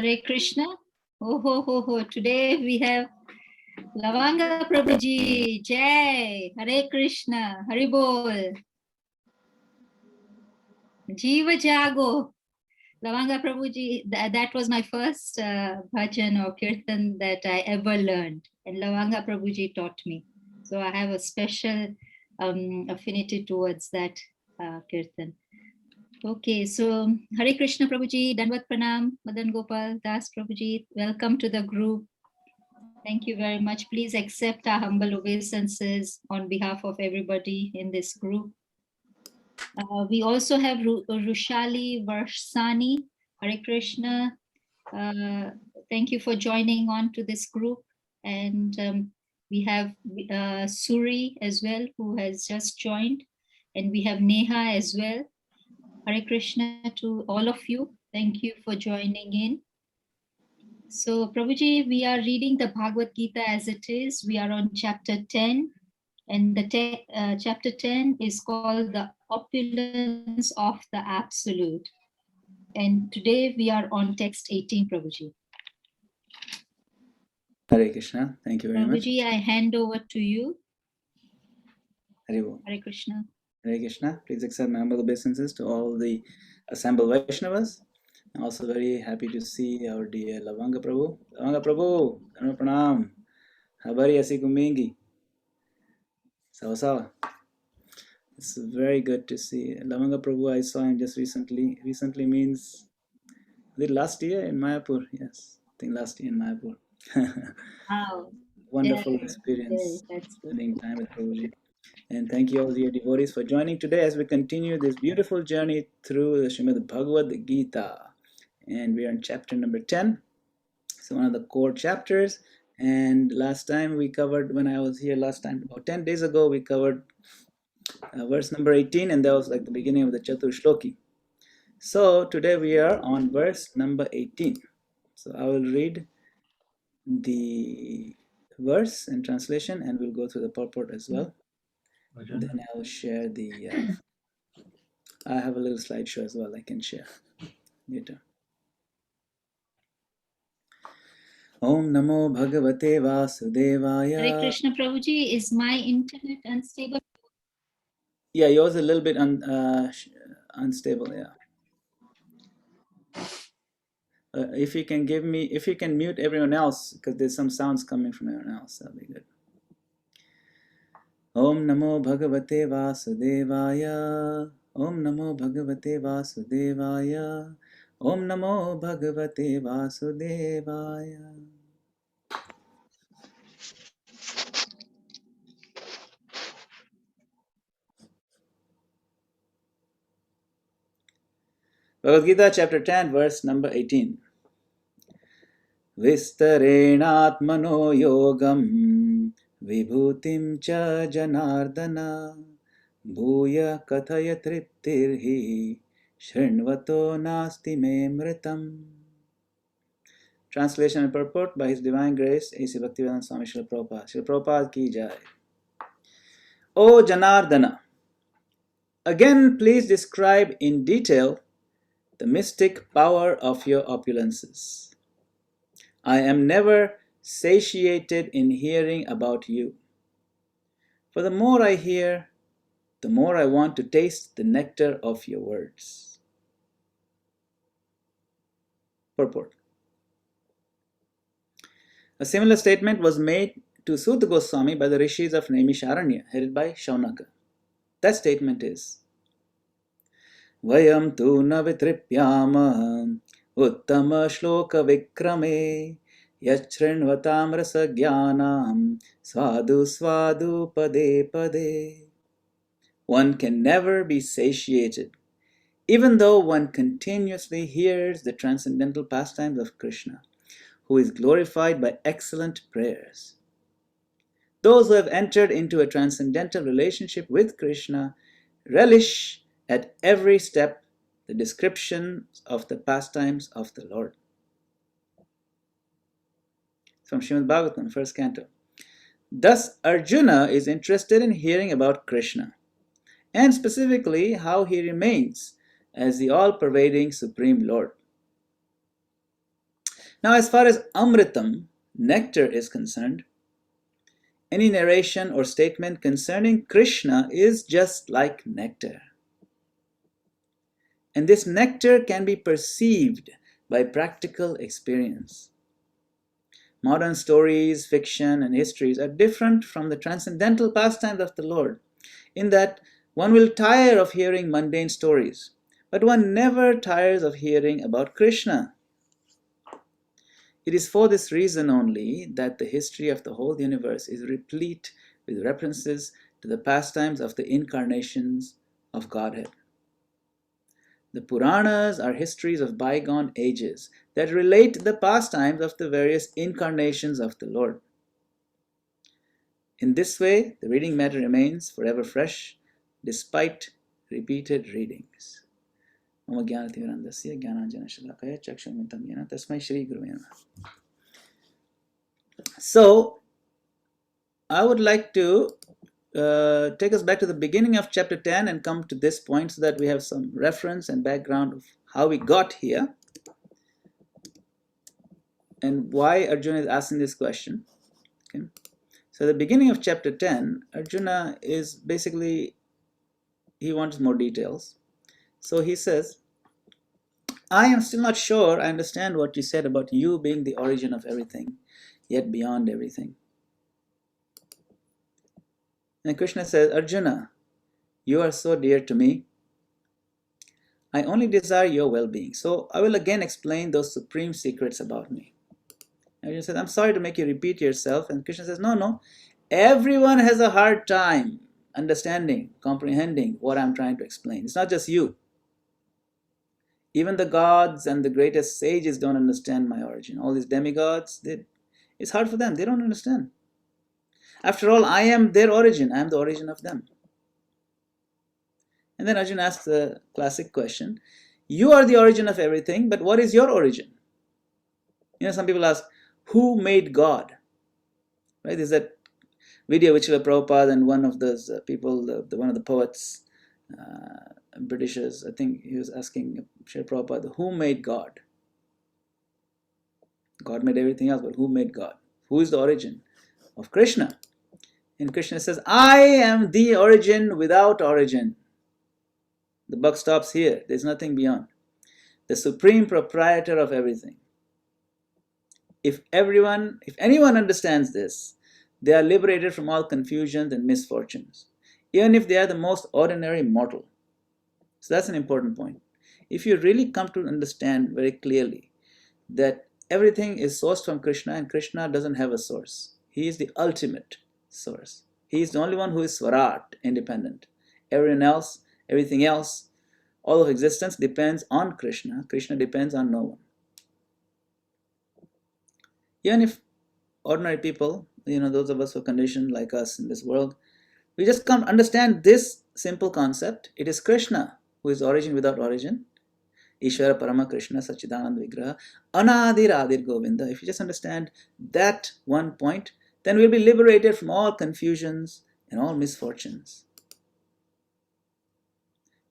Hare Krishna. Oh ho ho ho. Today we have Lavanga Prabhuji. Jai. Hare Krishna. Hari Bol. Jiva Jago. Lavanga Prabhuji, that was my first bhajan or kirtan that I ever learned. And Lavanga Prabhuji taught me. So I have a special affinity towards that kirtan. Okay, so Hare Krishna Prabhuji, Dandavat Pranam, Madan Gopal, Das Prabhuji, welcome to the group. Thank you very much. Please accept our humble obeisances on behalf of everybody in this group. We also have Rushali Varsani. Hare Krishna. Thank you for joining on to this group. And we have Suri as well, who has just joined. And we have Neha as well. Hare Krishna to all of you. Thank you for joining in. So Prabhuji, we are reading the Bhagavad Gita as it is. We are on chapter 10. And the chapter 10 is called the opulence of the absolute. And today we are on text 18, Prabhuji. Hare Krishna. Thank you very much. Prabhuji, I hand over to you. Hare Bol. Hare Krishna. Hare Krishna. Please accept my humble obeisances to all the assembled Vaishnavas. I'm also very happy to see our dear Lavanga Prabhu. Lavanga Prabhu, Dhamma Pranam. Habari Asi Kumingi. Sawa sawa. It's very good to see Lavanga Prabhu. I saw him just recently. Recently means last year in Mayapur. Yes, I think last year in Mayapur. Wow. Wonderful experience spending time with Prabhuji. And thank you all dear devotees for joining today as we continue this beautiful journey through the Srimad Bhagavad Gita. And we are in chapter number 10. So one of the core chapters. And last time we covered, when I was here last time, about 10 days ago, we covered verse number 18, and that was like the beginning of the Chatur Shloki. So today we are on verse number 18. So I will read the verse and translation, and we'll go through the purport as well. Then I will share the, I have a little slideshow as well I can share later. Om Namo Bhagavate Vasudevaya. Hare Krishna Prabhuji, is my internet unstable? Yeah, yours a little bit unstable, yeah. If you can mute everyone else, because there's some sounds coming from everyone else, that'll be good. Om Namo Bhagavate Vasudevaya. Om Namo Bhagavate Vasudevaya. Om Namo Bhagavate Vasudevaya. Bhagavad Gita chapter 10 verse number 18. Vistarenatmano yogam vibhutim cha janardana bhuya kathaya triptirhi shrinvato nasti me mritam. Translation and purport by His Divine Grace A.C. Bhaktivedanta Swami Srila Prabhupada. Srila Prabhupada ki jai. O Janardana, again please describe in detail the mystic power of your opulences. I am never satiated in hearing about you. For the more I hear, the more I want to taste the nectar of your words. Purport. A similar statement was made to Sutta Goswami by the rishis of Naimisharanya, headed by Shaunaka. That statement is, Vayam tu na vitripyama uttama shloka vikrame yachrinvatam rasa jnanam svadu svadu pade pade. One can never be satiated, even though one continuously hears the transcendental pastimes of Krishna, who is glorified by excellent prayers. Those who have entered into a transcendental relationship with Krishna relish at every step the descriptions of the pastimes of the Lord. From Srimad Bhagavatam, first canto. Thus, Arjuna is interested in hearing about Krishna, and specifically how he remains as the all-pervading Supreme Lord. Now, as far as Amritam, nectar, is concerned, any narration or statement concerning Krishna is just like nectar. And this nectar can be perceived by practical experience. Modern stories, fiction, and histories are different from the transcendental pastimes of the Lord, in that one will tire of hearing mundane stories, but one never tires of hearing about Krishna. It is for this reason only that the history of the whole universe is replete with references to the pastimes of the incarnations of Godhead. The Puranas are histories of bygone ages that relate the pastimes of the various incarnations of the Lord. In this way, the reading matter remains forever fresh despite repeated readings. Mama Jnanatimirandasya Jnananjana Chakshamitam Yena Tasmai Shri Guru Namaha. So, I would like to take us back to the beginning of chapter 10 and come to this point so that we have some reference and background of how we got here and why Arjuna is asking this question. Okay. So the beginning of chapter 10, Arjuna is basically, he wants more details. So he says, I am still not sure I understand what you said about you being the origin of everything, yet beyond everything. And Krishna says, Arjuna, you are so dear to me. I only desire your well-being. So I will again explain those supreme secrets about me. Arjuna says, I'm sorry to make you repeat yourself. And Krishna says, no. Everyone has a hard time understanding, comprehending what I'm trying to explain. It's not just you. Even the gods and the greatest sages don't understand my origin. All these demigods, it's hard for them. They don't understand. After all, I am their origin. I am the origin of them. And then Arjuna asks the classic question. You are the origin of everything, but what is your origin? Some people ask, who made God? Right? There's that video which Prabhupada and one of those people, one of the poets, Britishers, I think he was asking Srila Prabhupada, who made God? God made everything else, but who made God? Who is the origin of Krishna? And Krishna says, I am the origin without origin. The buck stops here. There's nothing beyond. The supreme proprietor of everything. If anyone understands this, they are liberated from all confusions and misfortunes, even if they are the most ordinary mortal. So that's an important point. If you really come to understand very clearly that everything is sourced from Krishna and Krishna doesn't have a source. He is the ultimate source. He is the only one who is Swarat, independent. Everything else, all of existence depends on Krishna. Krishna depends on no one. Even if ordinary people, those of us who are conditioned like us in this world, we just come understand this simple concept. It is Krishna who is origin without origin. Ishvara Parama Krishna Sachidanand Vigraha Anadir Adir Govinda. If you just understand that one point, then we'll be liberated from all confusions and all misfortunes.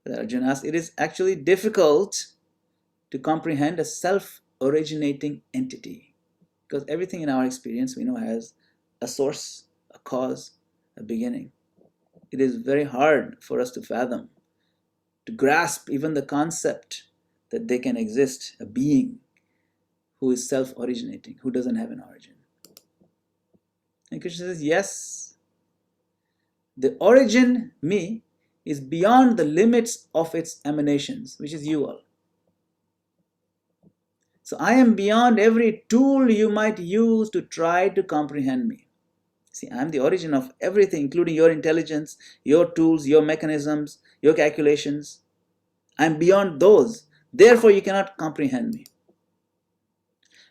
But Arjuna asks, it is actually difficult to comprehend a self-originating entity, because everything in our experience we know has a source, a cause, a beginning. It is very hard for us to fathom, to grasp even the concept that they can exist, a being who is self-originating, who doesn't have an origin. And Krishna says, yes, the origin, me, is beyond the limits of its emanations, which is you all. So I am beyond every tool you might use to try to comprehend me. See, I am the origin of everything, including your intelligence, your tools, your mechanisms, your calculations. I am beyond those. Therefore, you cannot comprehend me.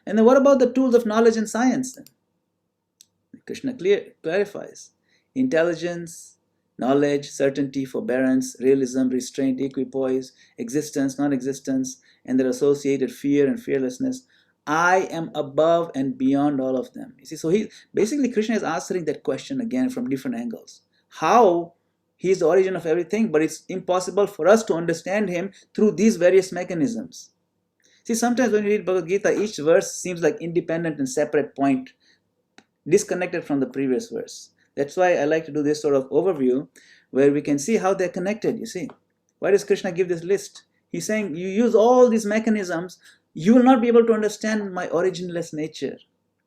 And then what about the tools of knowledge and science then? Krishna clarifies. Intelligence, knowledge, certainty, forbearance, realism, restraint, equipoise, existence, non-existence, and their associated fear and fearlessness. I am above and beyond all of them. You see, so basically Krishna is answering that question again from different angles. How he is the origin of everything, but it's impossible for us to understand him through these various mechanisms. See, sometimes when you read Bhagavad Gita, each verse seems like independent and separate point, disconnected from the previous verse. That's why I like to do this sort of overview where we can see how they're connected, you see. Why does Krishna give this list? He's saying, you use all these mechanisms, you will not be able to understand my originless nature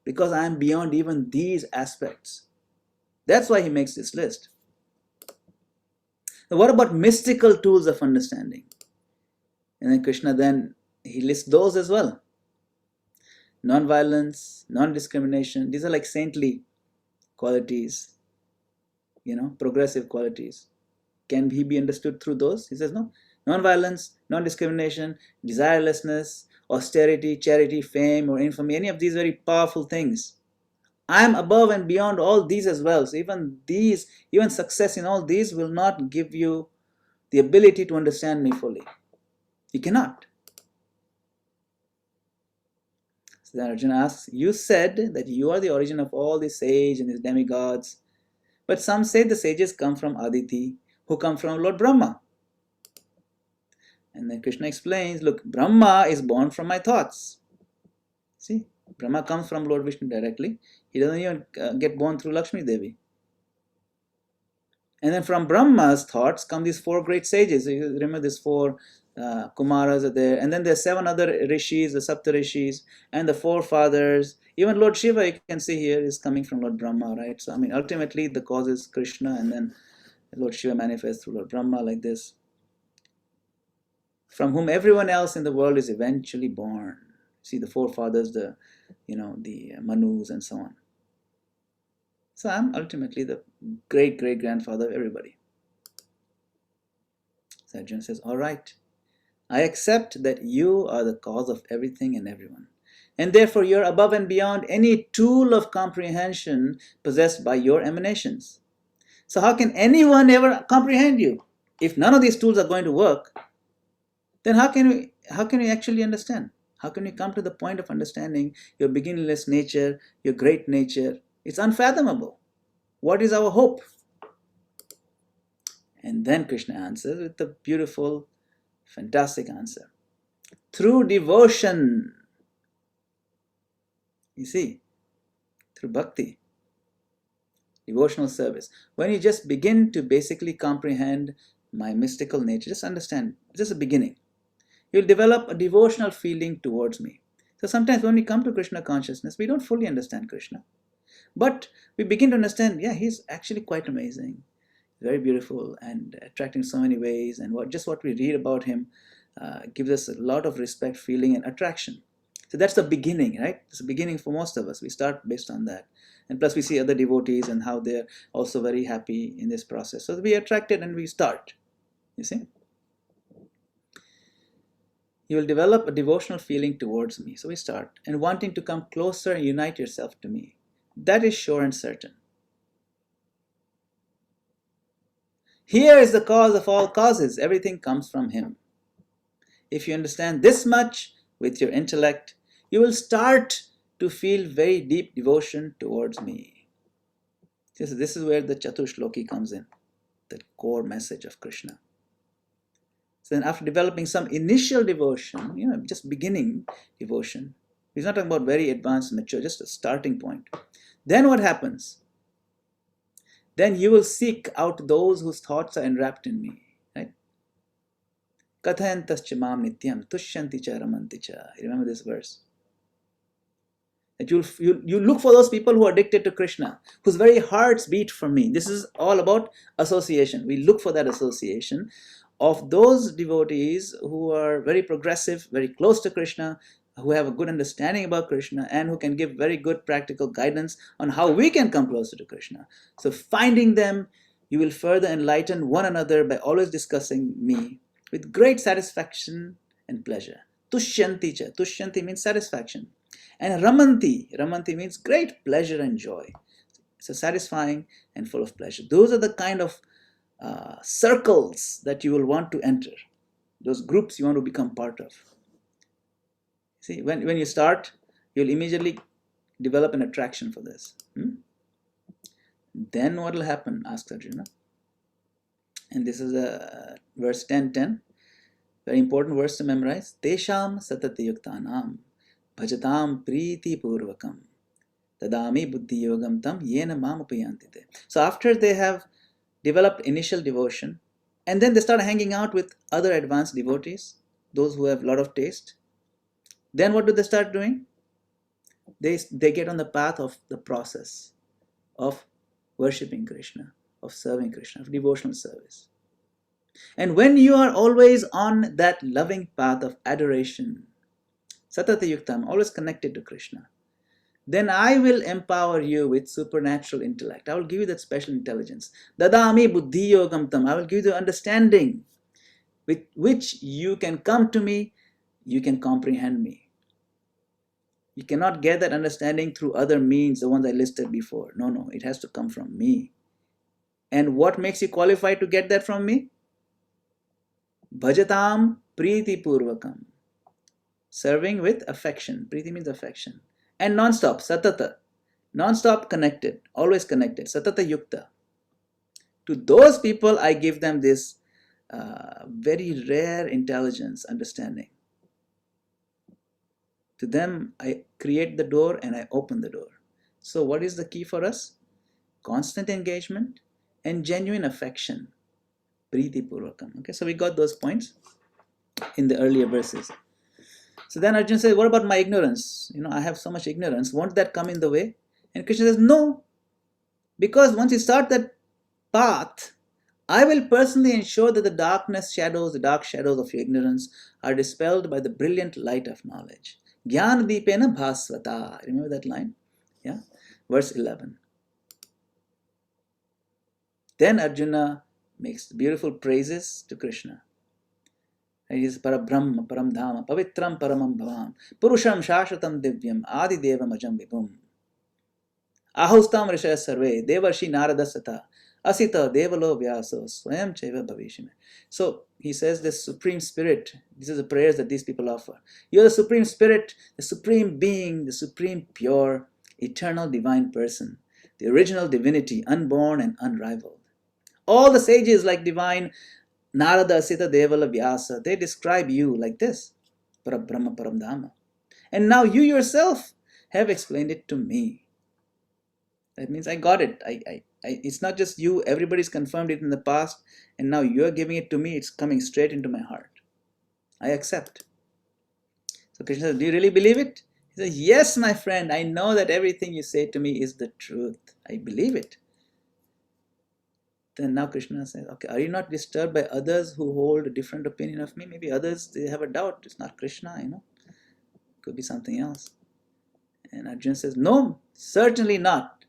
because I am beyond even these aspects. That's why he makes this list. Now, what about mystical tools of understanding? And then Krishna he lists those as well. Non-violence, non-discrimination, these are like saintly qualities, progressive qualities. Can he be understood through those? He says no. Non-violence, non-discrimination, desirelessness, austerity, charity, fame, or infamy, any of these very powerful things. I am above and beyond all these as well. So even success in all these will not give you the ability to understand me fully. You cannot. So then Arjuna asks, you said that you are the origin of all these sages and these demigods, but some say the sages come from Aditi, who come from Lord Brahma. And then Krishna explains, look, Brahma is born from my thoughts. See, Brahma comes from Lord Vishnu directly. He doesn't even get born through Lakshmi Devi. And then from Brahma's thoughts come these four great sages. You remember these four Kumaras are there. And then there are 7 other rishis, the Sapta rishis, and the forefathers. Even Lord Shiva, you can see here, is coming from Lord Brahma, right? So, ultimately the cause is Krishna, and then Lord Shiva manifests through Lord Brahma like this, from whom everyone else in the world is eventually born. See, the forefathers, the Manus and so on. So I'm ultimately the great-great-grandfather of everybody. So Arjuna says, all right, I accept that you are the cause of everything and everyone, and therefore you're above and beyond any tool of comprehension possessed by your emanations. So how can anyone ever comprehend you? If none of these tools are going to work, then how can we actually understand? How can we come to the point of understanding your beginningless nature, your great nature? It's unfathomable. What is our hope? And then Krishna answers with a beautiful, fantastic answer. Through devotion. You see, through bhakti, devotional service. When you just begin to basically comprehend my mystical nature, just understand, just a beginning. You'll develop a devotional feeling towards me. So sometimes when we come to Krishna consciousness, we don't fully understand Krishna. But we begin to understand, yeah, he's actually quite amazing, very beautiful and attracting in so many ways. And what we read about him gives us a lot of respect, feeling, and attraction. So that's the beginning, right? It's the beginning for most of us. We start based on that. And plus we see other devotees and how they're also very happy in this process. So we are attracted and we start, you see. You will develop a devotional feeling towards me. So we start. And wanting to come closer and unite yourself to me. That is sure and certain. Here is the cause of all causes. Everything comes from him. If you understand this much with your intellect, you will start to feel very deep devotion towards me. This is where the Chatushloki comes in, the core message of Krishna. So then after developing some initial devotion, just beginning devotion, he's not talking about very advanced, mature, just a starting point. Then what happens? Then you will seek out those whose thoughts are enwrapped in me. Right? Kathayantascha mam nityam tushyanti cha ramanti cha. You remember this verse? That you look for those people who are addicted to Krishna, whose very hearts beat for me. This is all about association. We look for that association of those devotees who are very progressive, very close to Krishna, who have a good understanding about Krishna, and who can give very good practical guidance on how we can come closer to Krishna. So finding them, you will further enlighten one another by always discussing me with great satisfaction and pleasure. Tushyanti cha. Tushyanti means satisfaction. And Ramanti means great pleasure and joy. So satisfying and full of pleasure. Those are the kind of circles that you will want to enter. Those groups you want to become part of. See, when you start, you'll immediately develop an attraction for this. Then what will happen? Asks Arjuna. And this is verse 10:10. Very important verse to memorize. Tesham satatayuktanam bhajatam priti purvakam tadami buddhi yogam tam yena mam upayantite. So after they have developed initial devotion, and then they start hanging out with other advanced devotees, those who have a lot of taste, then what do they start doing? They get on the path of the process of worshipping Krishna, of serving Krishna, of devotional service. And when you are always on that loving path of adoration, Satata Yuktam, always connected to Krishna, then I will empower you with supernatural intellect. I will give you that special intelligence. Dadami buddhi yogam tam. I will give you the understanding with which you can come to me, you can comprehend me. You cannot get that understanding through other means, the ones I listed before. No, it has to come from me. And what makes you qualified to get that from me? Bhajatam priti purvakam. Serving with affection. Priti means affection. And non-stop, satata. Non-stop connected, always connected. Satata yukta. To those people, I give them this very rare intelligence, understanding. To them, I create the door and I open the door. So what is the key for us? Constant engagement and genuine affection. Priti purvakam. Okay, so we got those points in the earlier verses. So then Arjuna says, what about my ignorance? I have so much ignorance. Won't that come in the way? And Krishna says, no. Because once you start that path, I will personally ensure that the dark shadows of your ignorance are dispelled by the brilliant light of knowledge. Jnana deepena bhasvata. Remember that line? Yeah. Verse 11. Then Arjuna makes beautiful praises to Krishna. He is Parabrahma, Paramdhama, Pavitram Paramam Bhavam, Purusham Shashvatam Divyam, Adi Devam Ajam Vibhum. Ahustam Rishaya Sarve, Devarshi Narada Sata, Asita Devalo Vyaso, Swayam Cheva Bhavishime. So he says the Supreme Spirit, these are the prayers that these people offer. You are the Supreme Spirit, the Supreme Being, the Supreme Pure, Eternal Divine Person, the original divinity, unborn and unrivaled. All the sages like divine Narada, Asita, Devala, Vyasa, they describe you like this, Parabrahma, Paramdhama. And now you yourself have explained it to me. That means I got it. It's not just you, everybody's confirmed it in the past, and now you're giving it to me, it's coming straight into my heart. I accept. So Krishna says, do you really believe it? He says, yes, my friend, I know that everything you say to me is the truth. I believe it. Then now Krishna says, okay, are you not disturbed by others who hold a different opinion of me? Maybe others, they have a doubt. It's not Krishna, It could be something else. And Arjuna says, no, certainly not.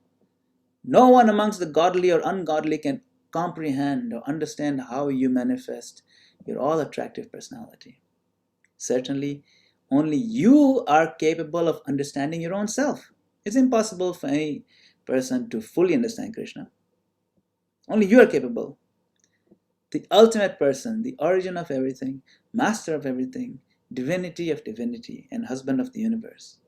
No one amongst the godly or ungodly can comprehend or understand how you manifest your all-attractive personality. Certainly, only you are capable of understanding your own self. It's impossible for any person to fully understand Krishna. Only you are capable. The ultimate person, the origin of everything, master of everything, divinity of divinity, and husband of the universe.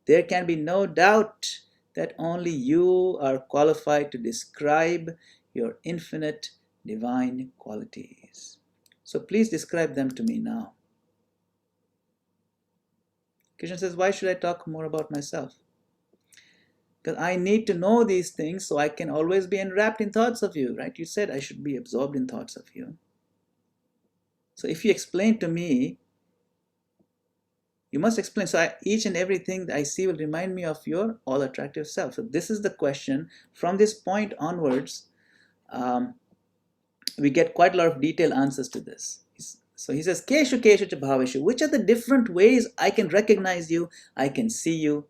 There can be no doubt that only you are qualified to describe your infinite divine qualities. So please describe them to me now. Krishna says, why should I talk more about myself? Because I need to know these things so I can always be enwrapped in thoughts of you, right? You said I should be absorbed in thoughts of you. So if you explain to me, you must explain. So each and everything that I see will remind me of your all-attractive self. So this is the question. From this point onwards, we get quite a lot of detailed answers to this. So he says, Keshu Keshu cha bhaveshu. Which are the different ways I can recognize you, I can see you,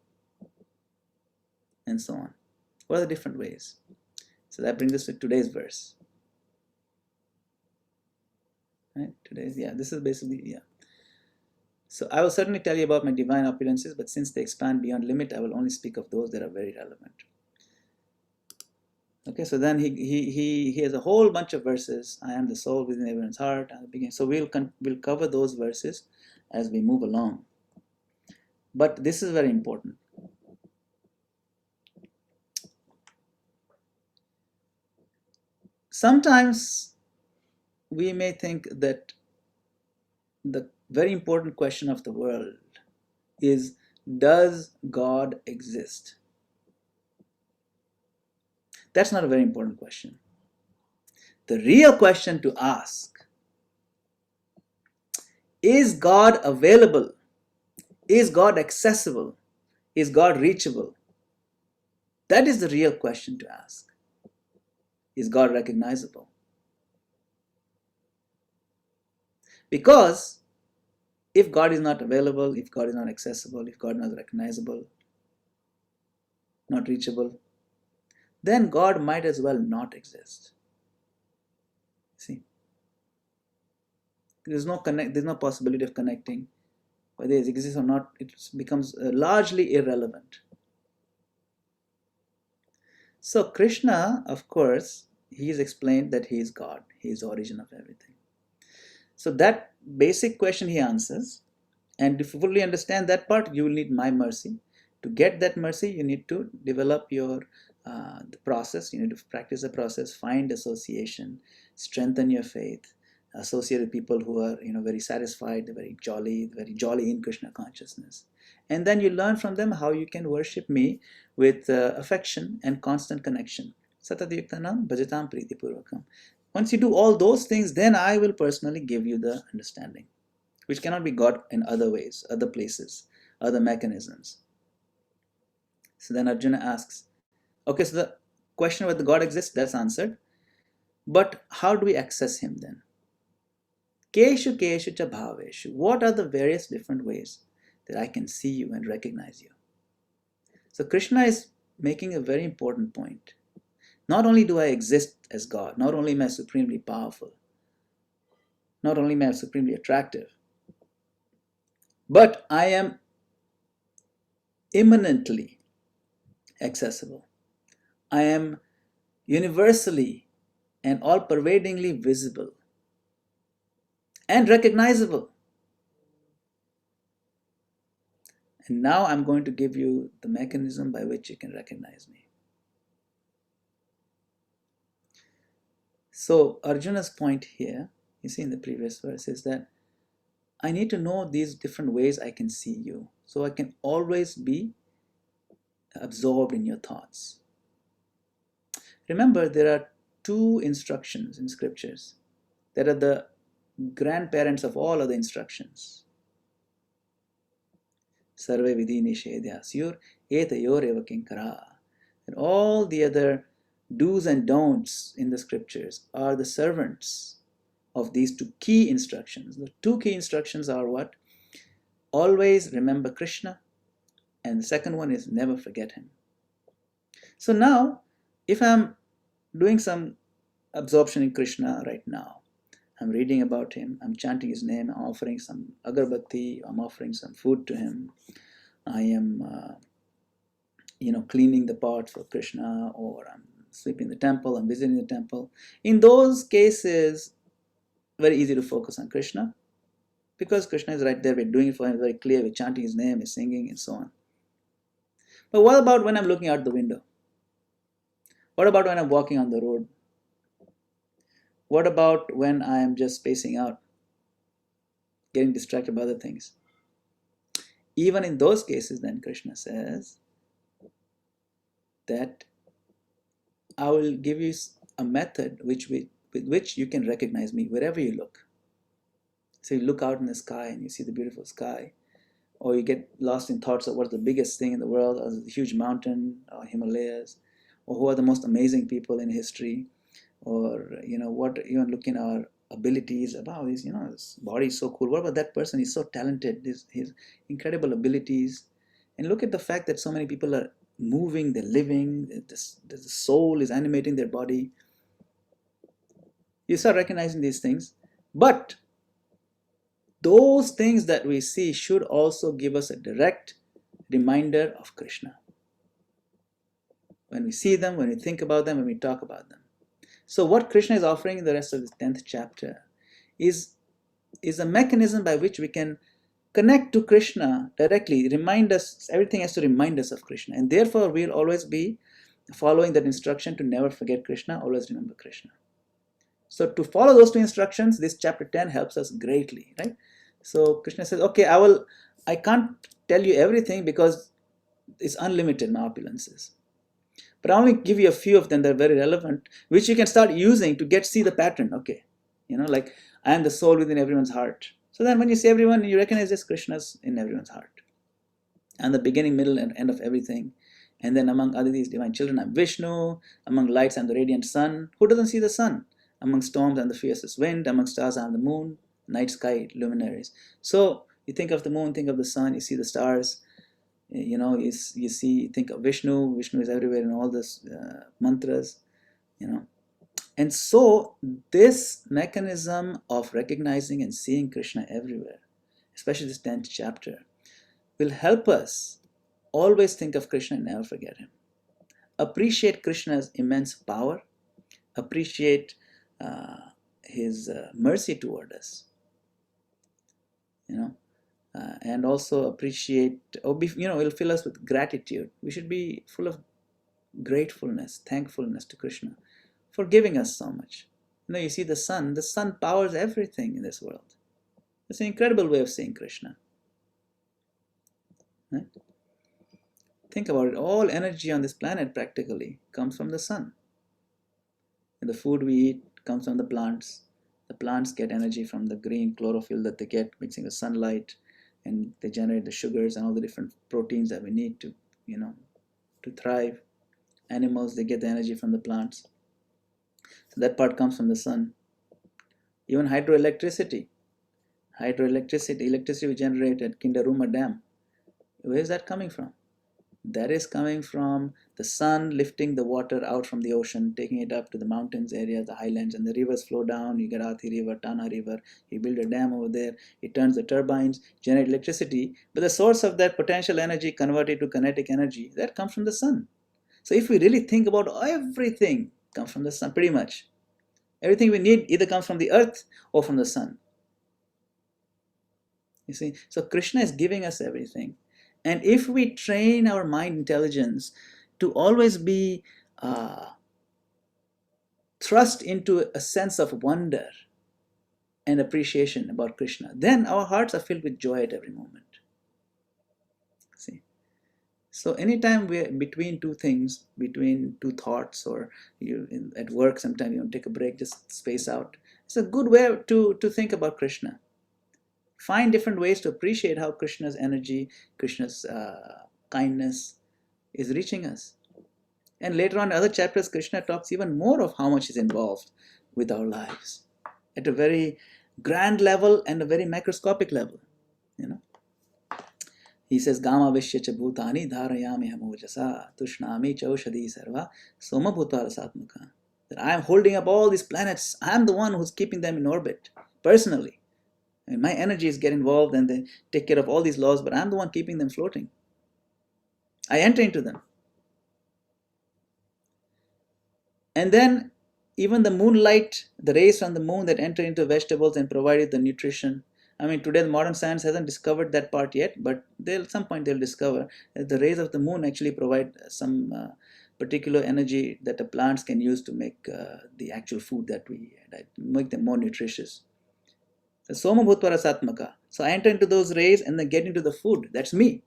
and so on. What are the different ways? So that brings us to today's verse. Right? This is basically. So I will certainly tell you about my divine opulences, but since they expand beyond limit, I will only speak of those that are very relevant. Okay, so then he has a whole bunch of verses. I am the soul within everyone's heart. So we'll cover those verses as we move along. But this is very important. Sometimes we may think that the very important question of the world is, does God exist? That's not a very important question. The real question to ask, is God available? Is God accessible? Is God reachable? That is the real question to ask. Is God recognizable? Because if God is not available, if God is not accessible, if God is not recognizable, not reachable, then God might as well not exist. See, there's no possibility of connecting. Whether it exists or not, it becomes largely irrelevant. So Krishna, of course, he is explained that he is God. He is the origin of everything. So that basic question he answers, and if you fully understand that part, you will need my mercy. To get that mercy, you need to develop your the process. You need to practice the process, find association, strengthen your faith, associate with people who are very satisfied, very jolly in Krishna consciousness, and then you learn from them how you can worship me with affection and constant connection. Satadhyuktanam bhajatam priti purvakam. Once you do all those things, then I will personally give you the understanding, which cannot be got in other ways, other places, other mechanisms. So then Arjuna asks, okay, so the question whether God exists, that's answered. But how do we access him then? Keshu keshu cha bhaveshu. What are the various different ways that I can see you and recognize you? So Krishna is making a very important point. Not only do I exist as God, not only am I supremely powerful, not only am I supremely attractive, but I am immanently accessible. I am universally and all-pervadingly visible and recognizable. And now I'm going to give you the mechanism by which you can recognize me. So Arjuna's point here, you see in the previous verse, is that I need to know these different ways I can see you, so I can always be absorbed in your thoughts. Remember, there are two instructions in scriptures that are the grandparents of all other instructions. Sarve vidhi nishedhyasyur etayor eva kinkara. And all the other do's and don'ts in the scriptures are the servants of these two key instructions. The two key instructions are what? Always remember Krishna, and the second one is never forget him. So now, if I'm doing some absorption in Krishna right now, I'm reading about him, I'm chanting his name, I'm offering some agarbatti, I'm offering some food to him, I am cleaning the pot for Krishna, or I'm sweeping the temple, I'm visiting the temple. In those cases, very easy to focus on Krishna, because Krishna is right there, we're doing it for him, very clear, we're chanting his name, we're singing, and so on. But what about when I'm looking out the window? What about when I'm walking on the road? What about when I am just spacing out, getting distracted by other things? Even in those cases, then Krishna says that I will give you a method with which you can recognize me wherever you look. So you look out in the sky and you see the beautiful sky, or you get lost in thoughts of what's the biggest thing in the world, or the huge mountain, or Himalayas, or who are the most amazing people in history, or what, even looking at our abilities about this, his body is so cool. What about that person? He's so talented, his incredible abilities. And look at the fact that so many people are moving, they're living, the soul is animating their body. You start recognizing these things, but those things that we see should also give us a direct reminder of Krishna. When we see them, when we think about them, when we talk about them. So what Krishna is offering in the rest of this 10th chapter is a mechanism by which we can connect to Krishna directly, remind us, everything has to remind us of Krishna. And therefore, we'll always be following that instruction to never forget Krishna, always remember Krishna. So to follow those two instructions, this chapter 10 helps us greatly, right? So Krishna says, okay, I can't tell you everything because it's unlimited, my opulences. But I only give you a few of them that are very relevant, which you can start using to see the pattern. Okay, like I am the soul within everyone's heart. So then when you see everyone, you recognize this Krishna's in everyone's heart. And the beginning, middle, and end of everything. And then among other these divine children, I'm Vishnu. Among lights, I'm the radiant sun. Who doesn't see the sun? Among storms, I'm the fiercest wind. Among stars, I'm the moon. Night sky, luminaries. So you think of the moon, think of the sun, you see the stars. Think of Vishnu. Vishnu is everywhere in all this mantras. And so this mechanism of recognizing and seeing Krishna everywhere, especially this 10th chapter, will help us always think of Krishna and never forget him. Appreciate Krishna's immense power. Appreciate his mercy toward us. And also appreciate, will fill us with gratitude. We should be full of gratefulness, thankfulness to Krishna for giving us so much. You see the sun powers everything in this world. It's an incredible way of seeing Krishna. Right? Think about it. All energy on this planet practically comes from the sun. And the food we eat comes from the plants. The plants get energy from the green chlorophyll that they get mixing with sunlight, and they generate the sugars and all the different proteins that we need to thrive. Animals, they get the energy from the plants. So that part comes from the sun. Even hydroelectricity, electricity we generate at Kindaruma Dam. Where is that coming from? That is coming from the sun lifting the water out from the ocean, taking it up to the mountains areas, the highlands, and the rivers flow down. You get Athi River, Tana River. You build a dam over there. It turns the turbines, generate electricity. But the source of that potential energy converted to kinetic energy, that comes from the sun. So if we really think about everything comes from the sun, pretty much. Everything we need either comes from the earth or from the sun. You see, so Krishna is giving us everything. And if we train our mind intelligence to always be thrust into a sense of wonder and appreciation about Krishna, then our hearts are filled with joy at every moment. See? So anytime we're between two things, between two thoughts, or at work, sometimes you take a break, just space out. It's a good way to think about Krishna. Find different ways to appreciate how Krishna's energy, Krishna's kindness is reaching us. And later on in other chapters, Krishna talks even more of how much is involved with our lives at a very grand level and a very microscopic level. He says, Gama Vishya cha bhutani dharayami hamojasa tushnami chaushadi sarva soma bhutva rasatmaka. That I am holding up all these planets. I am the one who's keeping them in orbit, personally. And my energies get involved and they take care of all these laws, but I'm the one keeping them floating. I enter into them. And then even the moonlight, the rays from the moon that enter into vegetables and provide the nutrition. I mean, today the modern science hasn't discovered that part yet, but at some point they'll discover that the rays of the moon actually provide some particular energy that the plants can use to make the actual food that we eat, make them more nutritious. Soma bhutva rasatmaka. So I enter into those rays and then get into the food. That's me.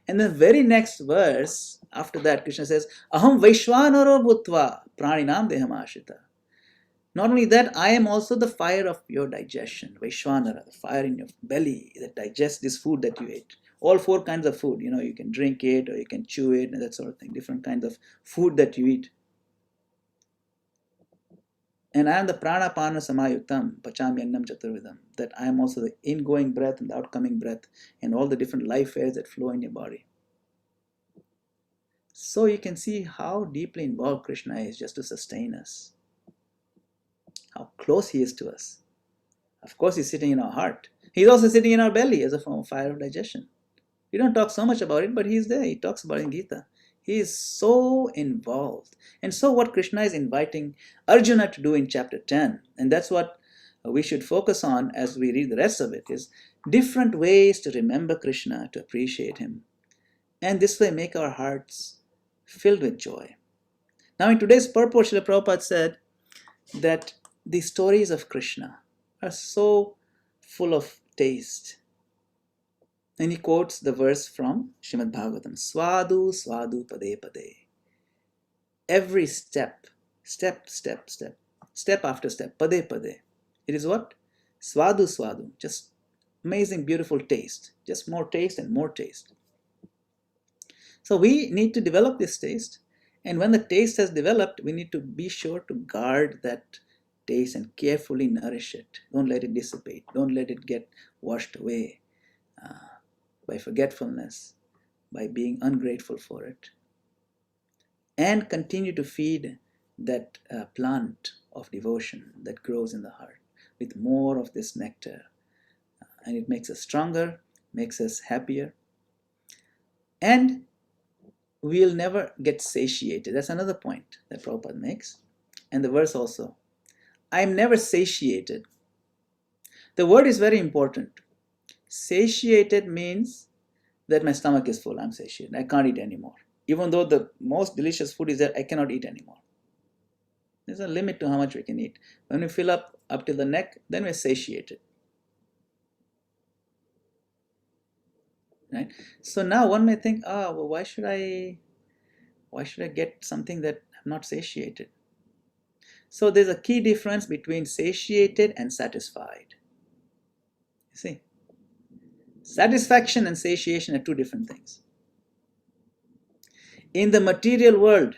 And the very next verse after that, Krishna says, Aham Vaishwanaro bhutva praninam deham ashita. Not only that, I am also the fire of your digestion. Vaishwanara, the fire in your belly that digests this food that you ate. All four kinds of food. You can drink it or you can chew it and that sort of thing. Different kinds of food that you eat. And I am the prana pana samayuktam pachamyannam chaturvidam. That I am also the ingoing breath and the outgoing breath and all the different life airs that flow in your body. So you can see how deeply involved Krishna is just to sustain us. How close he is to us. Of course, he's sitting in our heart. He's also sitting in our belly as a form of fire of digestion. We don't talk so much about it, but he's there. He talks about it in Gita. He is so involved. And so what Krishna is inviting Arjuna to do in chapter 10, and that's what we should focus on as we read the rest of it, is different ways to remember Krishna, to appreciate him. And this way make our hearts filled with joy. Now in today's purport, Srila Prabhupada said that the stories of Krishna are so full of taste. And he quotes the verse from Srimad Bhagavatam, Swadu Swadu Pade Pade. Every step after step, Pade Pade. It is what? Swadu Swadu, just amazing, beautiful taste. Just more taste and more taste. So we need to develop this taste. And when the taste has developed, we need to be sure to guard that taste and carefully nourish it. Don't let it dissipate. Don't let it get washed away by forgetfulness, by being ungrateful for it. And continue to feed that plant of devotion that grows in the heart with more of this nectar. And it makes us stronger, makes us happier. And we'll never get satiated. That's another point that Prabhupada makes. And the verse also. I'm never satiated. The word is very important. Satiated means that my stomach is full. I'm satiated. I can't eat anymore. Even though the most delicious food is there, I cannot eat anymore. There's a limit to how much we can eat. When we fill up till the neck, then we're satiated. Right? So now one may think, well, why should I get something that I'm not satiated? So there's a key difference between satiated and satisfied. You see, satisfaction and satiation are two different things. In the material world,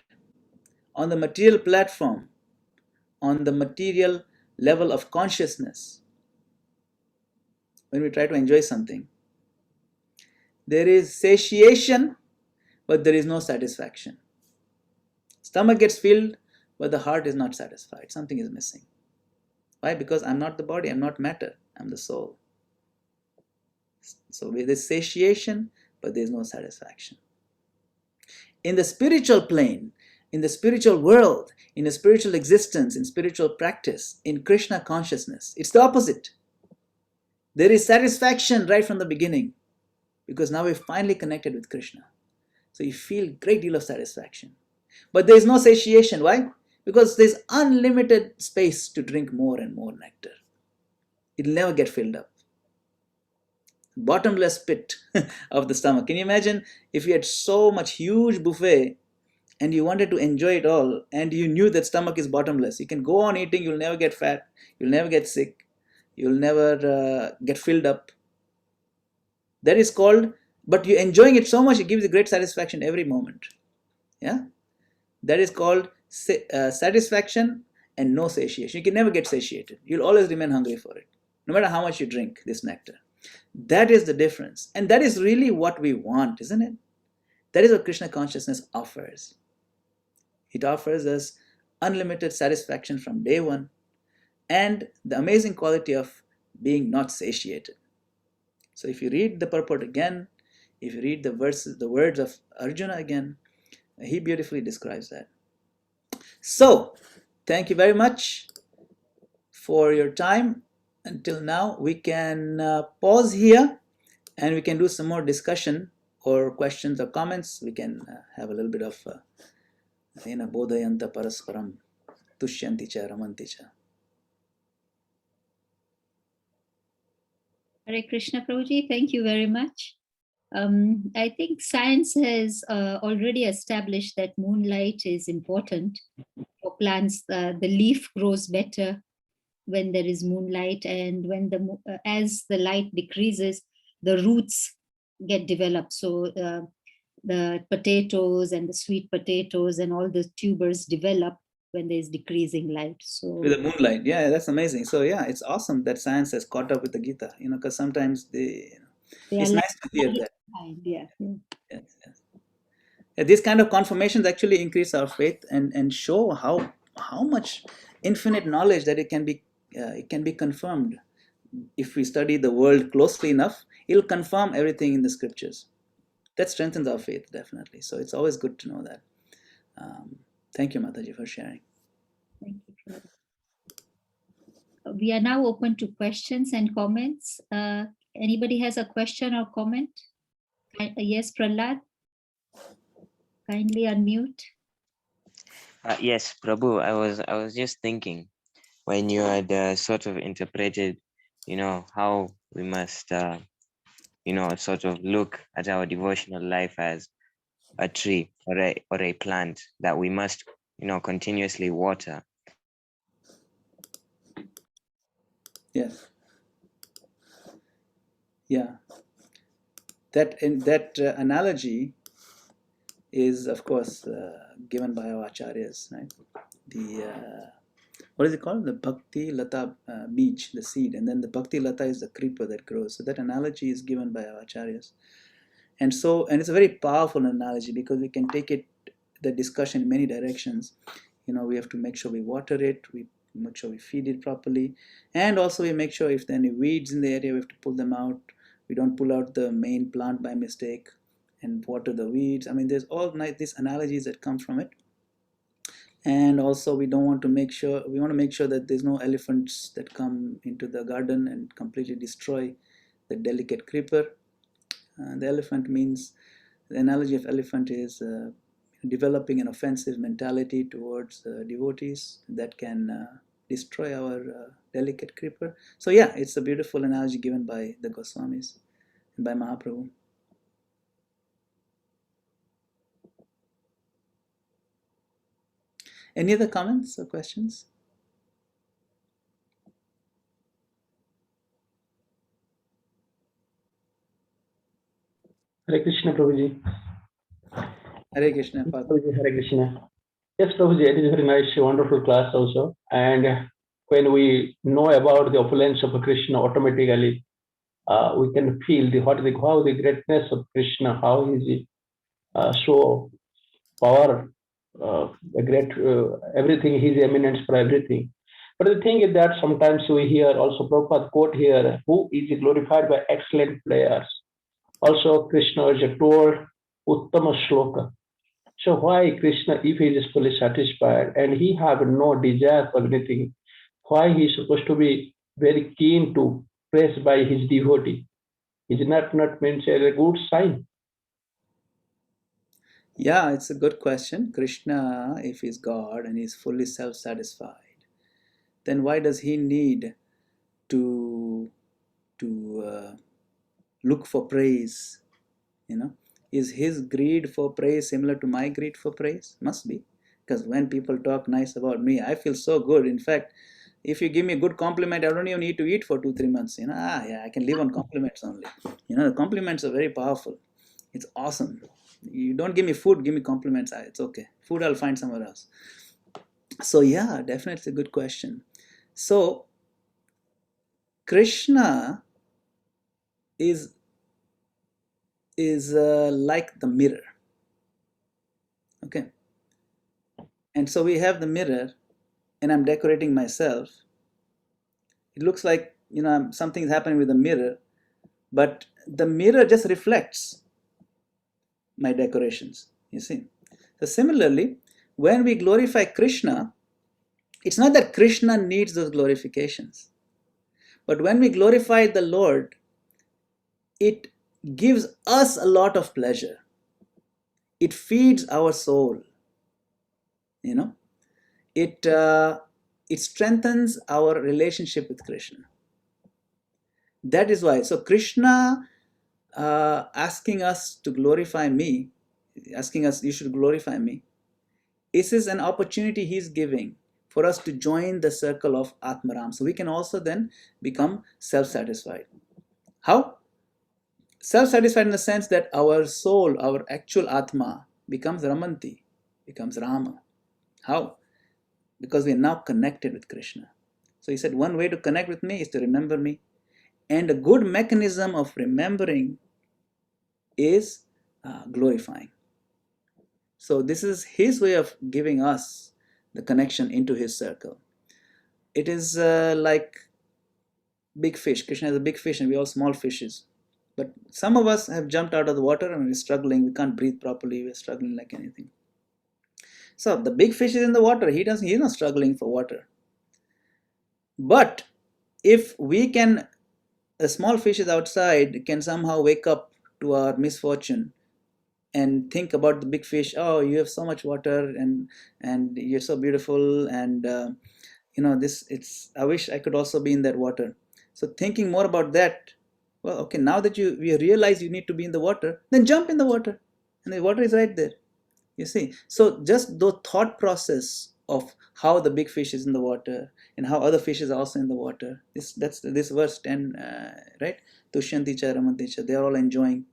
on the material platform, on the material level of consciousness, when we try to enjoy something, there is satiation, but there is no satisfaction. Stomach gets filled, but the heart is not satisfied. Something is missing. Why? Because I'm not the body, I'm not matter, I'm the soul. So there's satiation, but there's no satisfaction. In the spiritual plane, in the spiritual world, in a spiritual existence, in spiritual practice, in Krishna consciousness, it's the opposite. There is satisfaction right from the beginning, because now we're finally connected with Krishna. So you feel a great deal of satisfaction. But there is no satiation. Why? Because there's unlimited space to drink more and more nectar. It'll never get filled up. Bottomless pit of the stomach. Can you imagine if you had so much huge buffet and you wanted to enjoy it all and you knew that stomach is bottomless? You can go on eating, you'll never get fat, you'll never get sick, you'll never get filled up. That is called, but you're enjoying it so much, it gives you great satisfaction every moment. Yeah, that is called satisfaction and no satiation. You can never get satiated. You'll always remain hungry for it, no matter how much you drink this nectar. That is the difference. And that is really what we want, isn't it? That is what Krishna consciousness offers. It offers us unlimited satisfaction from day one and the amazing quality of being not satiated. So if you read the purport again, if you read the verses, the words of Arjuna again, he beautifully describes that. So, thank you very much for your time. Until now, we can pause here and we can do some more discussion or questions or comments. We can have a little bit of bodhayanta parasparam tushyanti cha ramanti cha. Hare Krishna, Prabhuji, thank you very much. I think science has already established that moonlight is important for plants. The leaf grows better when there is moonlight, and when as the light decreases, the roots get developed. So the potatoes and the sweet potatoes and all the tubers develop when there is decreasing light. So with the moonlight, yeah, that's amazing. So yeah, it's awesome that science has caught up with the Gita. Because sometimes it's nice to hear that. Behind, yeah. Yes. Yeah, these kind of confirmations actually increase our faith and show how much infinite knowledge that it can be confirmed. If we study the world closely enough, it'll confirm everything in the scriptures. That strengthens our faith, definitely. So it's always good to know that. Thank you, Mataji, for sharing. Thank you. We are now open to questions and comments. Anybody has a question or comment? Yes, Prahlad. Kindly unmute. Yes, Prabhu, I was just thinking when you had sort of interpreted, how we must, sort of look at our devotional life as a tree or a plant that we must, continuously water. Yes. Yeah. That analogy is, of course, given by our acharyas, right? The what is it called? The bhakti lata beach, the seed, and then the bhakti lata is the creeper that grows. So that analogy is given by our acharyas, and it's a very powerful analogy because we can take it the discussion in many directions. We have to make sure we water it, we make sure we feed it properly, and also we make sure if there are any weeds in the area, we have to pull them out. We don't pull out the main plant by mistake and water the weeds. I mean, there's all these analogies that come from it. And also we want to make sure that there's no elephants that come into the garden and completely destroy the delicate creeper. The elephant means, the analogy of elephant is developing an offensive mentality towards devotees that can destroy our delicate creeper. So yeah, it's a beautiful analogy given by the Goswamis and by Mahaprabhu. Any other comments or questions? Hare Krishna, Prabhuji. Hare Krishna, Father. Prabhuji, Hare Krishna. Yes, Prabhuji, it is a very nice, wonderful class also. And when we know about the opulence of Krishna, automatically we can feel how the greatness of Krishna, how he is so power, the great everything. He is eminence for everything. But the thing is that sometimes we hear also Prabhupada quote here, who is glorified by excellent players. Also, Krishna is told Uttama Shloka. So why Krishna, if he is fully satisfied and he have no desire for anything, why he is supposed to be very keen to praise by his devotee? Is not means a good sign? Yeah, it's a good question. Krishna, if he's God and he's fully self-satisfied, then why does he need to look for praise? Is his greed for praise similar to my greed for praise? Must be, because when people talk nice about me, I feel so good. In fact, if you give me a good compliment, I don't even need to eat for 2-3 months. Yeah, I can live on compliments only. The compliments are very powerful. It's awesome. You don't give me food, give me compliments. It's okay. Food I'll find somewhere else. So yeah, definitely a good question. So Krishna is like the mirror. Okay. And so we have the mirror, and I'm decorating myself. It looks like something's happening with the mirror, but the mirror just reflects my decorations. You see. So similarly, when we glorify Krishna, it's not that Krishna needs those glorifications, but when we glorify the Lord, it gives us a lot of pleasure. It feeds our soul. It it strengthens our relationship with Krishna. That is why. So Krishna asking us to glorify me, asking us, you should glorify me. This is an opportunity he's giving for us to join the circle of Atmaram. So we can also then become self-satisfied. How? Self-satisfied in the sense that our soul, our actual Atma, becomes Ramanti, becomes Rama. How? Because we are now connected with Krishna. So he said, one way to connect with me is to remember me. And a good mechanism of remembering is glorifying. So this is his way of giving us the connection into his circle. It is like big fish. Krishna is a big fish and we are all small fishes. But some of us have jumped out of the water and we're struggling. We can't breathe properly. We're struggling like anything. So the big fish is in the water. He's not struggling for water. But if we can, a small fish is outside, can somehow wake up to our misfortune and think about the big fish. Oh, you have so much water and you're so beautiful, and I wish I could also be in that water. So thinking more about that Well, okay, now that you realize you need to be in the water, then jump in the water. And the water is right there. You see? So just the thought process of how the big fish is in the water and how other fishes are also in the water. This verse 10, right? Tushyanti cha ramanti cha, they are all enjoying.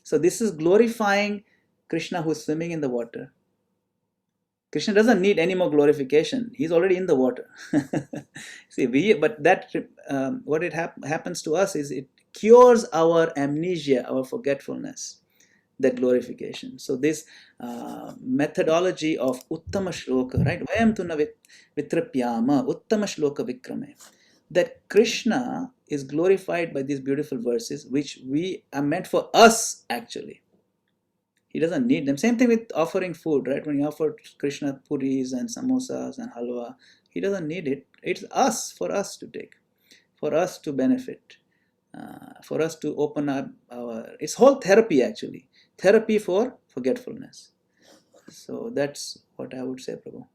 So this is glorifying Krishna who is swimming in the water. Krishna doesn't need any more glorification. He's already in the water. See, but that what it happens to us is it cures our amnesia, our forgetfulness, that glorification. So this methodology of Uttama Shloka, right? Vayam tuna vitrapyama, Uttama Shloka vikrame. That Krishna is glorified by these beautiful verses, which we are meant for us actually. He doesn't need them. Same thing with offering food, right? When you offer Krishna puris and samosas and halwa, he doesn't need it. It's us, for us to take, for us to benefit, for us to open up our. It's whole therapy actually, therapy for forgetfulness. So that's what I would say, Prabhu.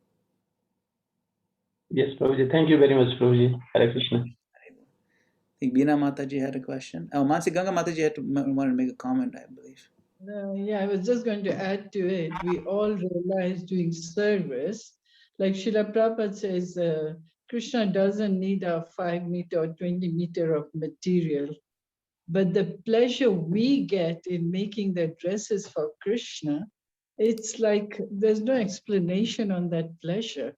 Yes, Prabhuji. Thank you very much, Prabhuji. Hare Krishna. I think Beena Mataji had a question. Oh, Mansi Ganga Mataji had to want to make a comment, I believe. Yeah, I was just going to add to it. We all realize doing service, like Srila Prabhupada says, Krishna doesn't need a 5 meter or 20 meter of material, but the pleasure we get in making the dresses for Krishna, it's like there's no explanation on that pleasure,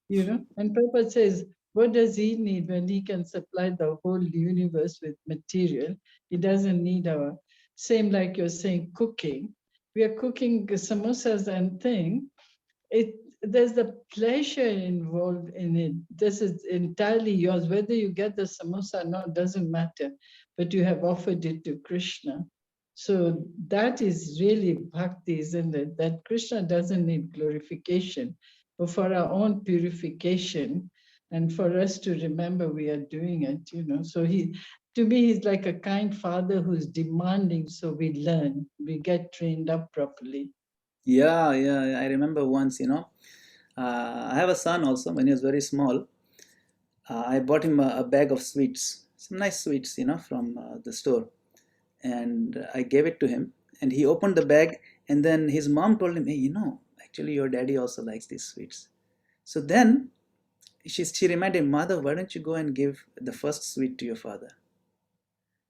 you know? And Prabhupada says, what does he need when he can supply the whole universe with material? He doesn't need our, same like you're saying, cooking. We are cooking samosas and thing. There's the pleasure involved in it. This is entirely yours. Whether you get the samosa or not doesn't matter, but you have offered it to Krishna. So that is really bhakti, isn't it? That Krishna doesn't need glorification, but for our own purification and for us to remember we are doing it, you know. So to me, he's like a kind father who's demanding, so we learn, we get trained up properly. Yeah. I remember once, I have a son also. When he was very small, I bought him a bag of sweets, some nice sweets, from the store. And I gave it to him. And he opened the bag. And then his mom told him, hey, actually your daddy also likes these sweets. So then she reminded him, Mother, why don't you go and give the first sweet to your father?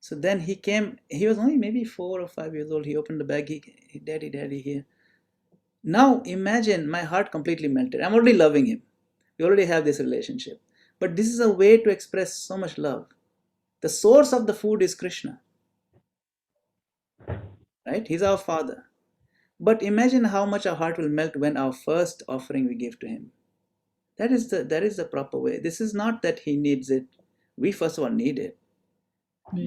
So then he came. He was only maybe 4 or 5 years old. He opened the bag. Daddy, here. Now imagine, my heart completely melted. I'm already loving him. We already have this relationship. But this is a way to express so much love. The source of the food is Krishna. Right? He's our father. But imagine how much our heart will melt when our first offering we give to him. That is the proper way. This is not that he needs it. We first of all need it.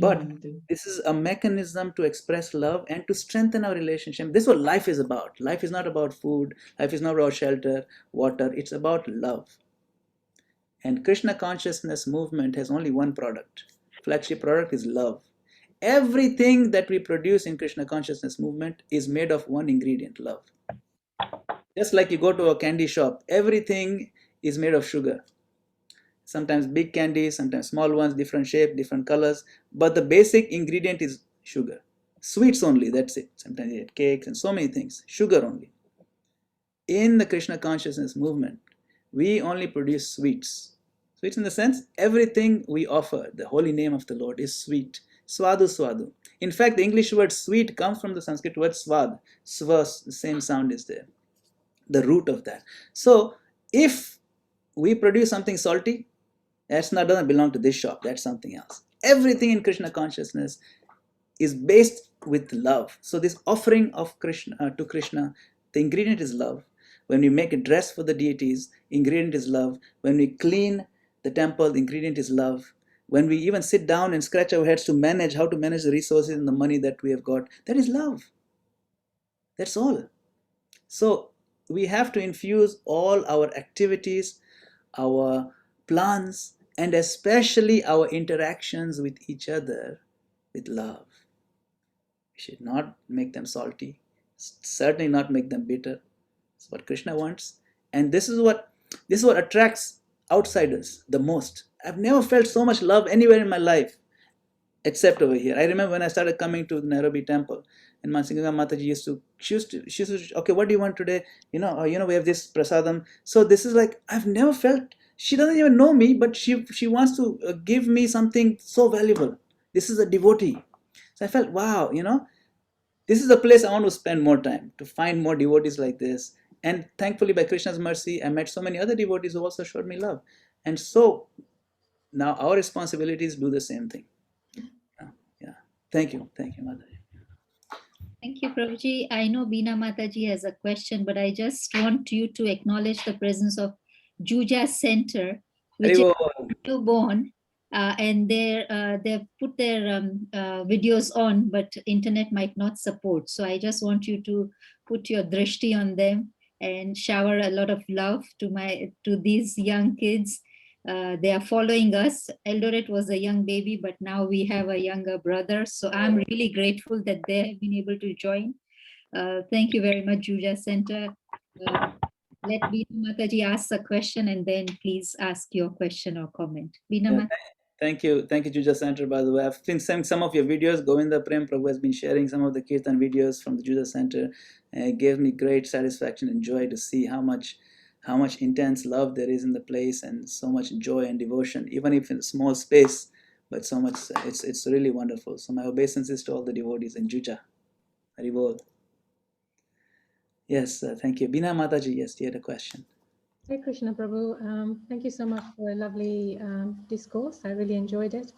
But this is a mechanism to express love and to strengthen our relationship. This is what life is about. Life is not about food. Life is not about shelter, water. It's about love. And Krishna consciousness movement has only one product. Flagship product is love. Everything that we produce in Krishna consciousness movement is made of one ingredient, love. Just like you go to a candy shop, everything is made of sugar. Sometimes big candies, sometimes small ones, different shape, different colors. But the basic ingredient is sugar. Sweets only, that's it. Sometimes you get cakes and so many things. Sugar only. In the Krishna consciousness movement, we only produce sweets. Sweets in the sense, everything we offer, the holy name of the Lord is sweet. Swadu, swadu. In fact, the English word sweet comes from the Sanskrit word swad. Swa, the same sound is there. The root of that. So, if we produce something salty, doesn't belong to this shop. That's something else. Everything in Krishna consciousness is based with love. So this offering of Krishna to Krishna, the ingredient is love. When we make a dress for the deities, ingredient is love. When we clean the temple, the ingredient is love. When we even sit down and scratch our heads to manage how to manage the resources and the money that we have got, that is love. That's all. So we have to infuse all our activities, our plans, and especially our interactions with each other with love. We should not make them salty, certainly not make them bitter. That's what Krishna wants. And this is what attracts outsiders the most. I've never felt so much love anywhere in my life except over here. I remember when I started coming to the Nairobi temple, and Mansinganga Mataji she used to, okay, what do you want today? We have this prasadam. So this is like, I've never felt, she doesn't even know me, but she wants to give me something so valuable. This is a devotee. So I felt, wow, this is a place I want to spend more time, to find more devotees like this. And thankfully, by Krishna's mercy, I met so many other devotees who also showed me love. And so now our responsibility is to do the same thing. Yeah. Thank you, Mataji. Thank you, Prabhuji. I know Beena Mataji has a question, but I just want you to acknowledge the presence of Juja Center, which is Haribol. newborn, and they've put their videos on, but internet might not support. So I just want you to put your drishti on them and shower a lot of love to these young kids. They are following us. Eldoret was a young baby, but now we have a younger brother. So I'm really grateful that they have been able to join. Thank you very much, Juja Center. Let Beena Mataji ask a question, and then please ask your question or comment. Beena Yeah, Mataji. thank you, Juja Center, by the way. I've been seeing some of your videos. Govinda Prem Prabhu has been sharing some of the Kirtan videos from the Juja Center. And it gave me great satisfaction and joy to see how much intense love there is in the place, and so much joy and devotion, even if in a small space, but so much, it's really wonderful. So my obeisances to all the devotees in Juja. Haribol. Yes, thank you. Bina Mataji, yes, you had a question. Hare Krishna Prabhu, thank you so much for a lovely discourse. I really enjoyed it.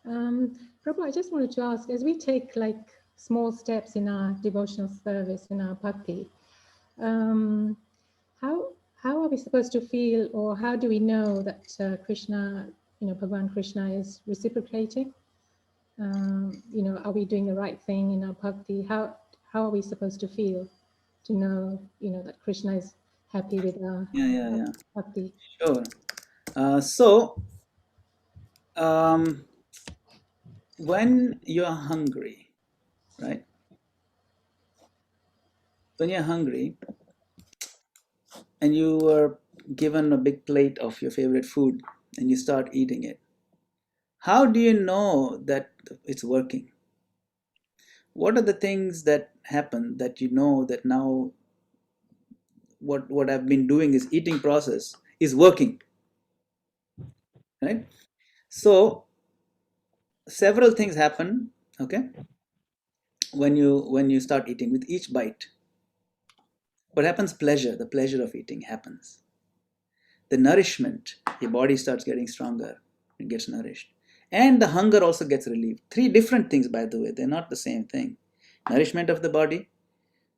Prabhu, I just wanted to ask, as we take like small steps in our devotional service, in our bhakti, how are we supposed to feel, or how do we know that Krishna, Bhagavan Krishna is reciprocating? Are we doing the right thing in our bhakti? How are we supposed to feel to know, that Krishna is happy with our bhakti? Sure. So, when you're hungry, right? When you're hungry and you are given a big plate of your favorite food and you start eating it, how do you know that it's working? What are the things that happen that you know that now what I've been doing is eating process is working, right? So several things happen, okay, when you start eating. With each bite, what happens? The pleasure of eating happens. The nourishment, your body starts getting stronger, it gets nourished, and the hunger also gets relieved. Three different things, by the way, they're not the same thing. Nourishment of the body,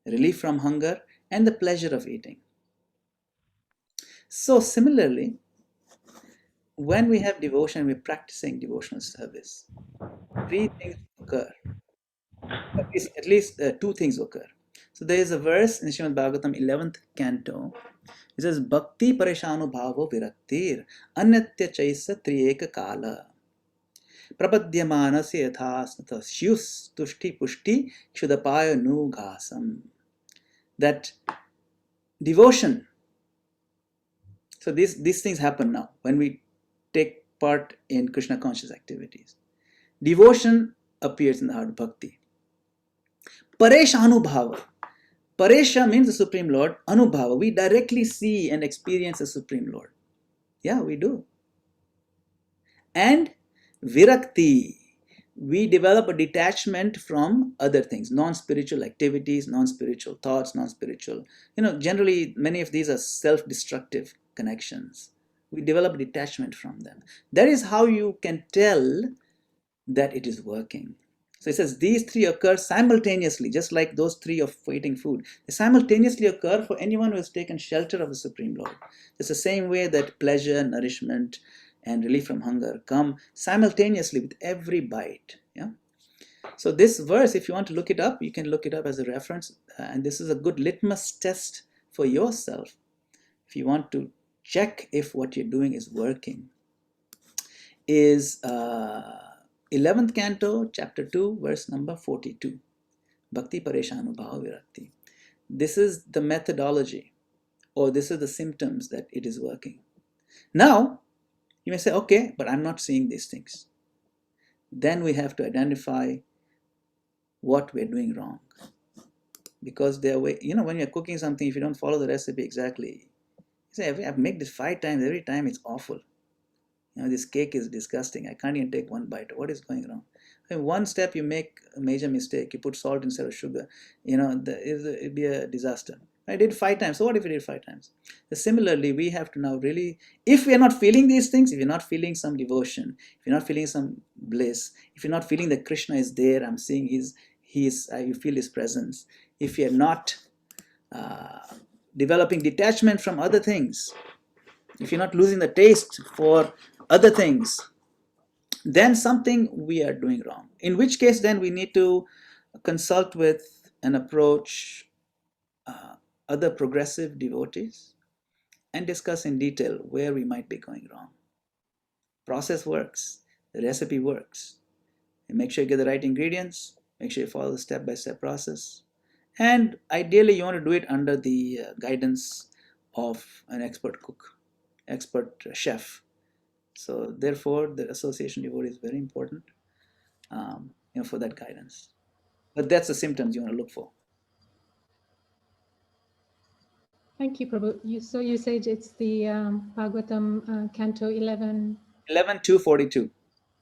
relief from hunger, and the pleasure of eating. So similarly, when we have devotion, we're practicing devotional service, three things occur. At least two things occur. So there is a verse in Srimad Bhagavatam 11th canto. It says, Bhakti pareshanu bhavo viraktir anyatya chaisa triyeka kala prapadyamanasya yathasnata shyus tushti pushti kshudapaya nughasam. That devotion. So these things happen now when we take part in Krishna conscious activities. Devotion appears in the heart of bhakti. Paresh Anubhava. Paresha means the Supreme Lord. Anubhava, we directly see and experience the Supreme Lord. Yeah, we do. And Virakti, we develop a detachment from other things, non-spiritual activities, non-spiritual thoughts, non-spiritual. Generally, many of these are self-destructive connections. We develop detachment from them. That is how you can tell that it is working. So it says these three occur simultaneously, just like those three of eating food. They simultaneously occur for anyone who has taken shelter of the Supreme Lord. It's the same way that pleasure, nourishment, and relief from hunger come simultaneously with every bite. Yeah. So this verse, if you want to look it up, you can look it up as a reference. And this is a good litmus test for yourself if you want to check if what you're doing is working. Is 11th canto, chapter 2, verse number 42. Bhakti Pareshanubhava Virakti. This is the methodology, or this is the symptoms that it is working. Now, you may say, okay, but I'm not seeing these things. then we have to identify what we're doing wrong. Because there way, when you're cooking something, if you don't follow the recipe exactly, you say, I've made this 5 times, every time it's awful. This cake is disgusting. I can't even take one bite. What is going wrong? One step you make a major mistake. You put salt instead of sugar. It'd be a disaster. I did 5 times. So what if you did 5 times? So similarly, we have to now really, if we are not feeling these things, if you're not feeling some devotion, if you're not feeling some bliss, if you're not feeling that Krishna is there, I'm seeing you feel his presence. If you're not developing detachment from other things, if you're not losing the taste for other things, then something we are doing wrong. In which case, then we need to consult with and approach other progressive devotees and discuss in detail where we might be going wrong. Process works, the recipe works. And make sure you get the right ingredients, make sure you follow the step-by-step process. And ideally, you want to do it under the guidance of an expert cook, expert chef. So therefore, the association devotee is very important for that guidance. But that's the symptoms you want to look for. Thank you, Prabhu. So you said it's the Bhagavatam, Canto 11. 11.242.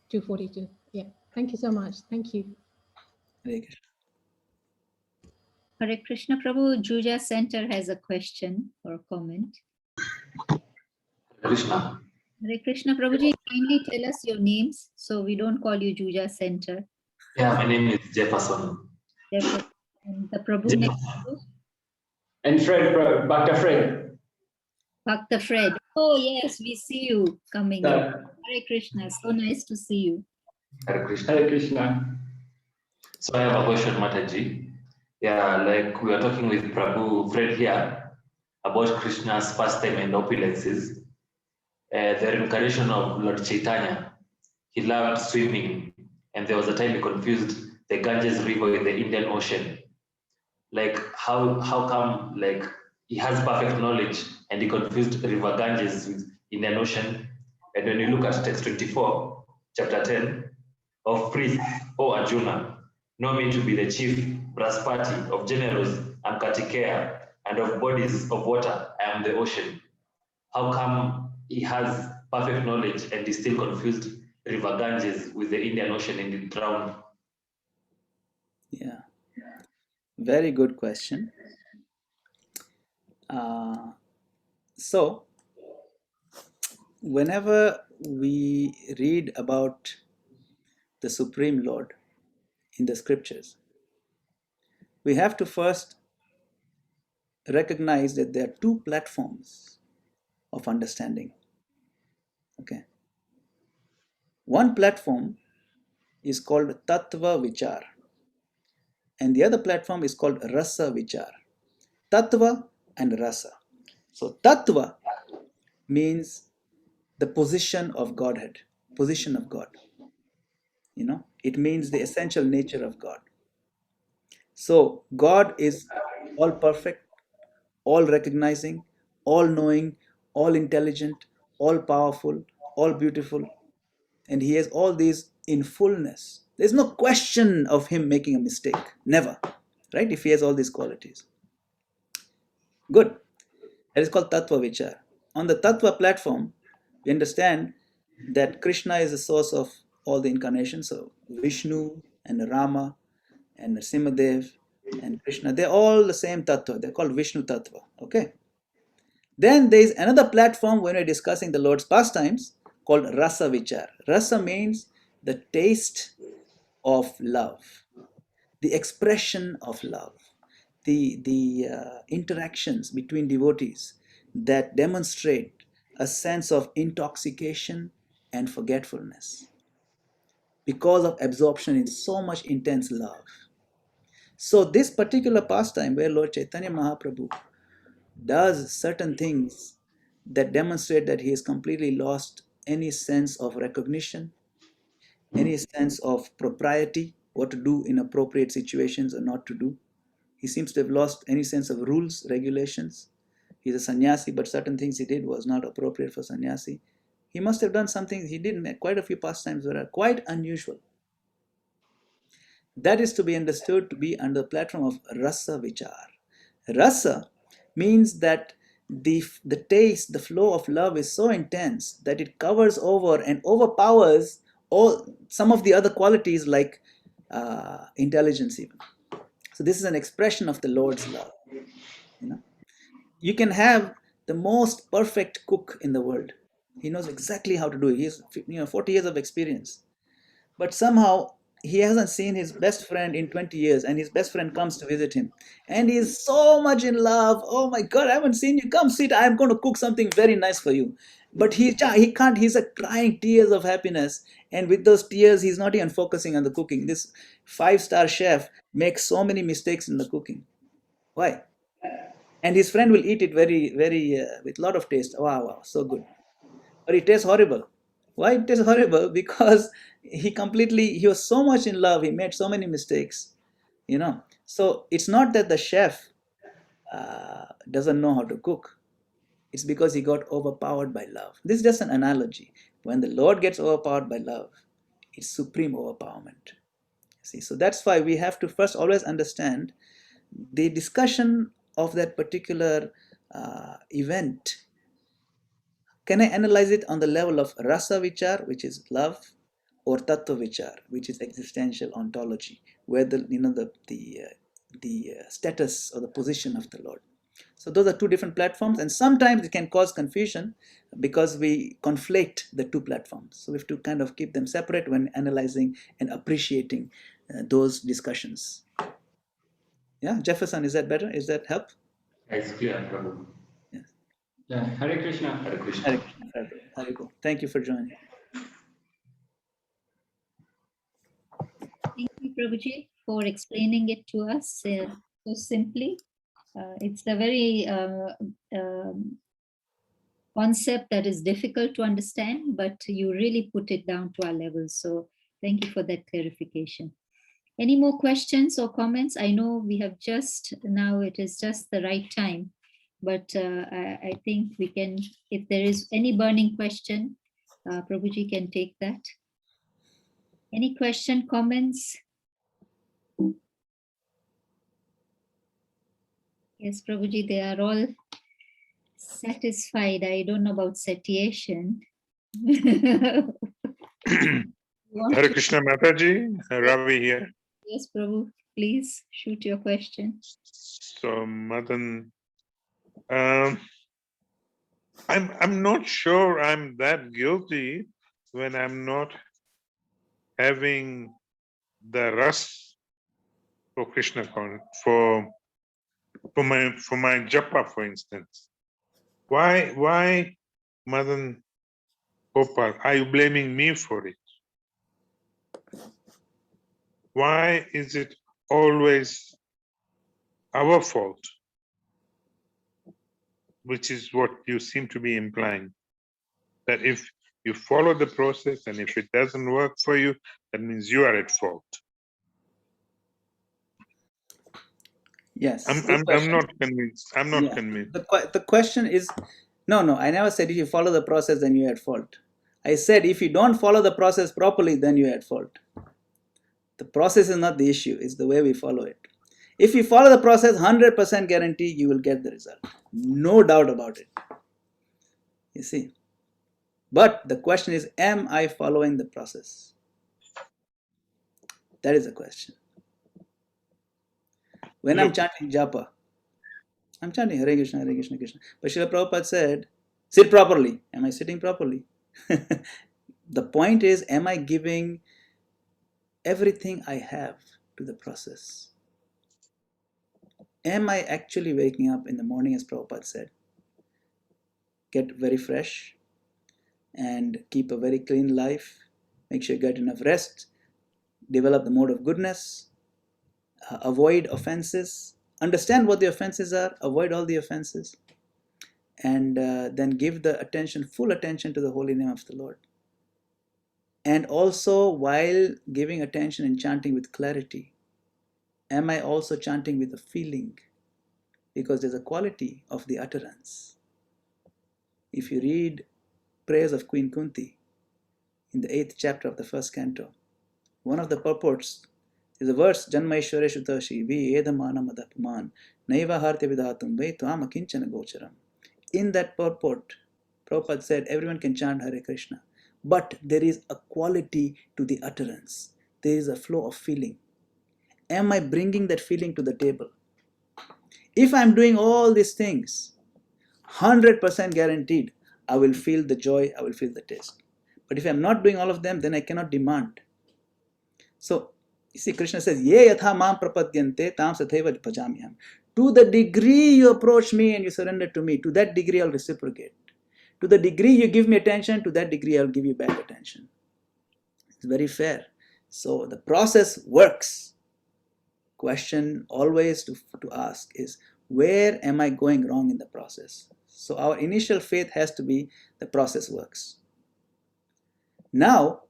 242. Yeah. Thank you so much. Thank you. Hare Krishna. Hare Krishna Prabhu, Juja Center has a question or a comment. Krishna. Hare Krishna Prabhuji, kindly tell us your names so we don't call you Juja Center. Yeah, my name is Jefferson. Jefferson. And the Prabhu next to you? And Fred, Dr. Fred. Bhakta Fred. Oh yes, we see you coming. Hare Krishna, so nice to see you. Hare Krishna. Hare Krishna. So I have a question, Mataji. Yeah, like we are talking with Prabhu Fred here about Krishna's pastime and opulences. The reincarnation of Lord Chaitanya, he loved swimming, and there was a time he confused the Ganges River with the Indian Ocean. Like how come like he has perfect knowledge and he confused River Ganges with Indian Ocean? And when you look at text 24, chapter 10, of priests, O Arjuna, know me to be the chief Braspati of generals and Kartikeya, and of bodies of water, I am the ocean. How come he has perfect knowledge and he still confused River Ganges with the Indian Ocean and he drowned? Yeah. Very good question. So, whenever we read about the Supreme Lord in the scriptures, we have to first recognize that there are 2 platforms of understanding. Okay. One platform is called Tattva Vichar, and the other platform is called Rasavichar. Tattva and Rasa. So Tattva means the position of Godhead, position of God. It means the essential nature of God. So God is all perfect, all recognizing, all knowing, all intelligent, all powerful, all beautiful, and he has all these in fullness. There's no question of him making a mistake, never, right? If he has all these qualities. Good. That is called Tattva Vichar. On the Tattva platform, we understand that Krishna is the source of all the incarnations. So Vishnu and Rama and Nrsimhadev and Krishna, they're all the same Tattva. They're called Vishnu Tattva. Okay. Then there is another platform when we're discussing the Lord's pastimes called Rasavichar. Rasa means the taste of love, the expression of love, the interactions between devotees that demonstrate a sense of intoxication and forgetfulness because of absorption in so much intense love. So this particular pastime where Lord Chaitanya Mahaprabhu does certain things that demonstrate that he has completely lost any sense of recognition, any sense of propriety, what to do in appropriate situations or not to do. He seems to have lost any sense of rules, regulations. He's a sannyasi, but certain things he did was not appropriate for sannyasi. He must have done something he did. Quite a few pastimes that are quite unusual. That is to be understood to be under the platform of Rasavichar. Rasa means that the taste, the flow of love is so intense that it covers over and overpowers all some of the other qualities like intelligence even. So this is an expression of the Lord's love. You know, you can have the most perfect cook in the world. He knows exactly how to do it. He's 40 years of experience, but somehow he hasn't seen his best friend in 20 years, and his best friend comes to visit him, and he's so much in love. Oh my God, I haven't seen you, come sit, I'm going to cook something very nice for you. But he can't. He's crying tears of happiness, and with those tears he's not even focusing on the cooking. This 5-star chef makes so many mistakes in the cooking. Why? And his friend will eat it very with a lot of taste. Wow, wow, so good, but it tastes horrible. Why it tastes horrible? Because he was so much in love, he made so many mistakes. So it's not that the chef doesn't know how to cook. It's because he got overpowered by love. This is just an analogy. When the Lord gets overpowered by love, it's supreme overpowerment. See, so that's why we have to first always understand the discussion of that particular event. Can I analyze it on the level of Rasavichar, which is love, or Tattvavichar, which is existential ontology, where the status or the position of the Lord. So those are two different platforms, and sometimes it can cause confusion because we conflate the two platforms. So we have to kind of keep them separate when analyzing and appreciating those discussions. Yeah, Jefferson, is that better? Is that help? It's clear, Prabhu. Yes. Yeah, Hare Krishna. Hare Krishna. Hare Krishna. Hare Krishna. Thank you for joining. Thank you, Prabhuji, for explaining it to us so simply. It's a very concept that is difficult to understand, but you really put it down to our level. So thank you for that clarification. Any more questions or comments? I know we have now it is just the right time, but I think we can, if there is any burning question, Prabhuji can take that. Any question, comments? Yes, Prabhuji, they are all satisfied. I don't know about satiation. Hare Krishna Mataji, Ravi here. Yes, Prabhu, please shoot your question. So Madan, I'm not sure I'm that guilty when I'm not having the ras for Krishna for my japa, for instance. Why Madan Gopal, are you blaming me for it? Why is it always our fault? Which is what you seem to be implying. That if you follow the process and if it doesn't work for you, that means you are at fault. Yes. I'm not convinced. I'm not convinced. The question is, no, I never said if you follow the process, then you're at fault. I said if you don't follow the process properly, then you're at fault. The process is not the issue, it's the way we follow it. If you follow the process, 100% guarantee you will get the result. No doubt about it. You see. But the question is, am I following the process? That is the question. When I'm chanting japa, I'm chanting Hare Krishna, Krishna. But Srila Prabhupada said, sit properly. Am I sitting properly? The point is, am I giving everything I have to the process? Am I actually waking up in the morning, as Prabhupada said, get very fresh and keep a very clean life, make sure you get enough rest, develop the mode of goodness, avoid offenses, understand what the offenses are, avoid all the offenses, and then give the full attention to the holy name of the Lord. And also, while giving attention and chanting with clarity, am I also chanting with a feeling? Because there's a quality of the utterance. If you read prayers of Queen Kunti in the 8th chapter of the 1st canto, one of the purports There's a verse, Janma Ishware Shutashi, Vi Edamana Madapaman, Naiva Hartya Vidatum, Ve Tuama Kinchana Gocharam. In that purport, Prabhupada said everyone can chant Hare Krishna, but there is a quality to the utterance. There is a flow of feeling. Am I bringing that feeling to the table? If I'm doing all these things, 100% guaranteed, I will feel the joy, I will feel the taste. But if I'm not doing all of them, then I cannot demand. So, you see, Krishna says, Ye yatha mam prapadyante tam sathaiva bhajamyam. To the degree you approach me and you surrender to me, to that degree I'll reciprocate. To the degree you give me attention, to that degree I'll give you back attention. It's very fair. So the process works. Question always to ask is, where am I going wrong in the process? So our initial faith has to be the process works. Now,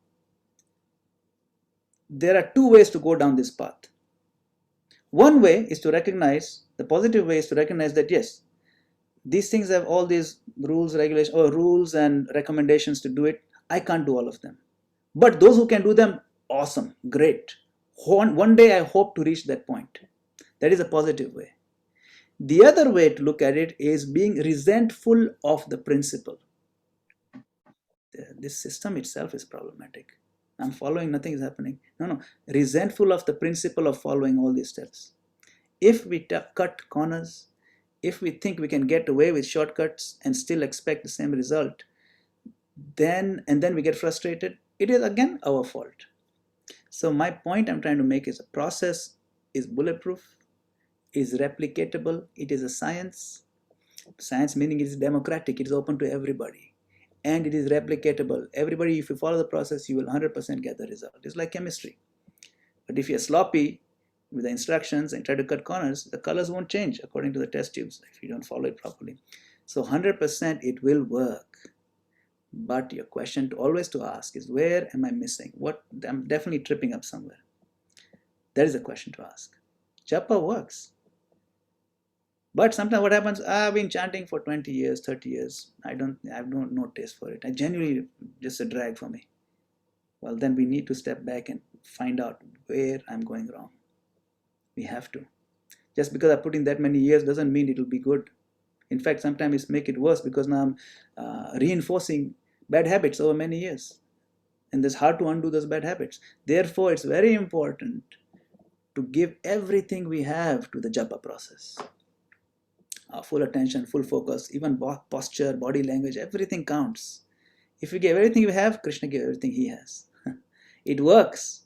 there are two ways to go down this path. One way is to recognize, the positive way is to recognize that yes, these things have all these rules, regulations, or rules and recommendations to do it. I can't do all of them. But those who can do them, awesome, great. One day I hope to reach that point. That is a positive way. The other way to look at it is being resentful of the principle. This system itself is problematic. I'm following, nothing is happening. No. Resentful of the principle of following all these steps. If we cut corners, if we think we can get away with shortcuts and still expect the same result, then we get frustrated, it is again our fault. So my point I'm trying to make is a process is bulletproof, is replicatable, it is a science. Science meaning it is democratic, it is open to everybody. And it is replicatable. Everybody, if you follow the process, you will 100% get the result. It's like chemistry. But if you're sloppy with the instructions and try to cut corners, the colors won't change according to the test tubes if you don't follow it properly. So 100% it will work. But your question always to ask is, where am I missing? What I'm definitely tripping up somewhere. That is a question to ask. Japa works. But sometimes what happens, I've been chanting for 20 years, 30 years. I have no taste for it. I genuinely, just a drag for me. Well, then we need to step back and find out where I'm going wrong. We have to. Just because I put in that many years doesn't mean it will be good. In fact, sometimes it's make it worse because now I'm reinforcing bad habits over many years. And it's hard to undo those bad habits. Therefore, it's very important to give everything we have to the japa process. Full attention, full focus, even posture, body language, everything counts. If we give everything we have, Krishna gave everything he has. It works.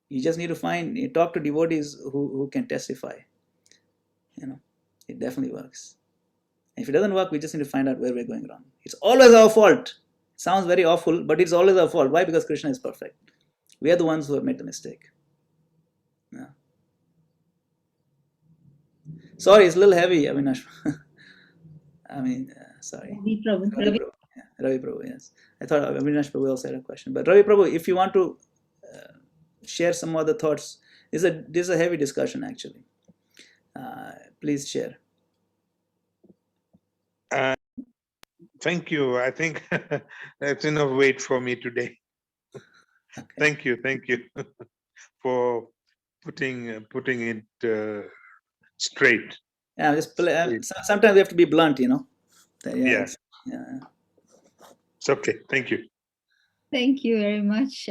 You just need to talk to devotees who can testify. It definitely works. And if it doesn't work, we just need to find out where we're going wrong. It's always our fault. It sounds very awful, but it's always our fault. Why? Because Krishna is perfect. We are the ones who have made the mistake. Yeah. Sorry, it's a little heavy, Avinash. Sorry. Ravi Prabhu. Ravi Prabhu, yes. I thought Avinash Prabhu also had a question. But Ravi Prabhu, if you want to share some other thoughts, this is a heavy discussion actually. Please share. Thank you. I think that's enough weight for me today. Okay. Thank you for putting it straight. Yeah, sometimes we have to be blunt, Yeah. Yeah. It's okay. Thank you. Thank you very much.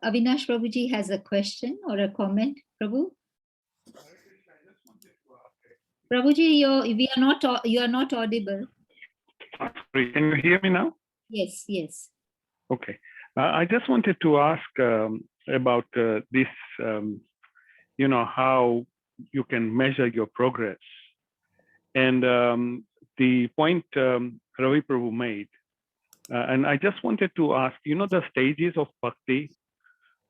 Avinash Prabhuji has a question or a comment. Prabhu? Prabhuji, you are not audible. Sorry, can you hear me now? Yes. Okay. I just wanted to ask about this, how you can measure your progress. And the point Ravi Prabhu made, and I just wanted to ask, the stages of bhakti,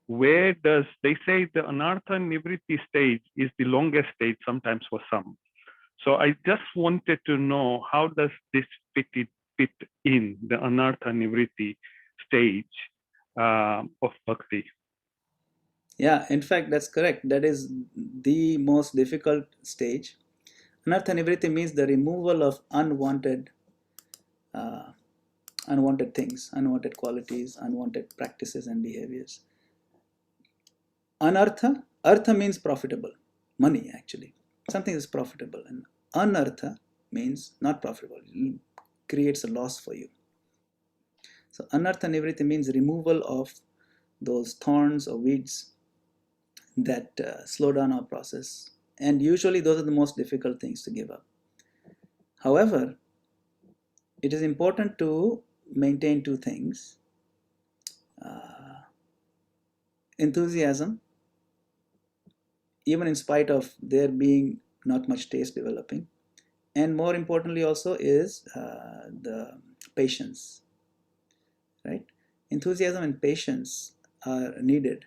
where they say the anartha nivritti stage is the longest stage sometimes for some. So I just wanted to know, how does this fit in the anartha nivritti stage of bhakti? Yeah, in fact, that's correct. That is the most difficult stage. Anartha nivritti means the removal of unwanted things, unwanted qualities, unwanted practices and behaviors. Anartha, artha means profitable, money actually. Something is profitable, and anartha means not profitable. It creates a loss for you. So anartha nivritti means removal of those thorns or weeds that slow down our process. And usually those are the most difficult things to give up. However, it is important to maintain two things. Enthusiasm, even in spite of there being not much taste developing. And more importantly also is the patience, right? Enthusiasm and patience are needed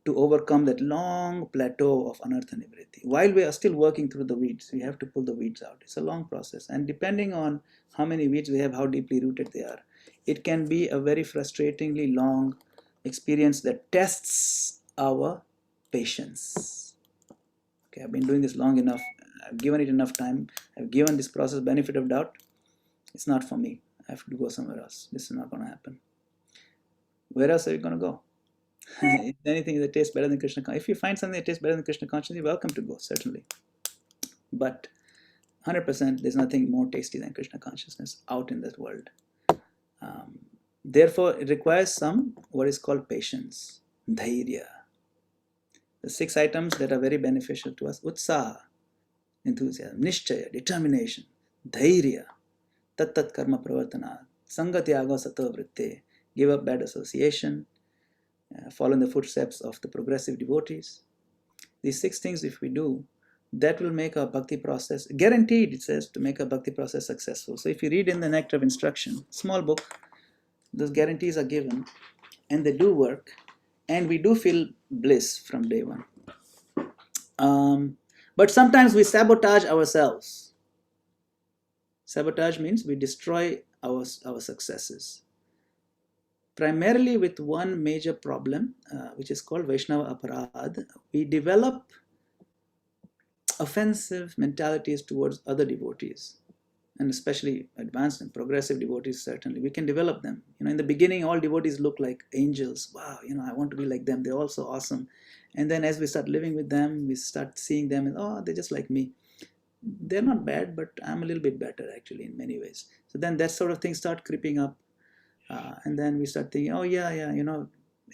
to overcome that long plateau of anartha nivritti. While we are still working through the weeds, we have to pull the weeds out. It's a long process. And depending on how many weeds we have, how deeply rooted they are, it can be a very frustratingly long experience that tests our patience. Okay, I've been doing this long enough. I've given it enough time. I've given this process benefit of doubt. It's not for me. I have to go somewhere else. This is not going to happen. Where else are you going to go? If anything that tastes better than Krishna consciousness, if you find something that tastes better than Krishna consciousness, you're welcome to go, certainly. But 100%, there's nothing more tasty than Krishna consciousness out in this world. Therefore, it requires some what is called patience, dhairya. The 6 items that are very beneficial to us: utsaha, enthusiasm; nishchaya, determination; dhairya, tat karma pravartana; sangatyaga sato vritte, give up bad association, follow in the footsteps of the progressive devotees. These 6 things, if we do, that will make our bhakti process, guaranteed, it says, to make our bhakti process successful. So if you read in the Nectar of Instruction, small book, those guarantees are given, and they do work, and we do feel bliss from day one. But sometimes we sabotage ourselves. Sabotage means we destroy our successes. Primarily with one major problem, which is called Vaishnava Aparad. We develop offensive mentalities towards other devotees, and especially advanced and progressive devotees. Certainly we can develop them. In the beginning, all devotees look like angels. Wow, I want to be like them. They're all so awesome. And then as we start living with them, we start seeing them, and they're just like me. They're not bad, but I'm a little bit better actually in many ways. So then that sort of thing start creeping up, and then we start thinking, at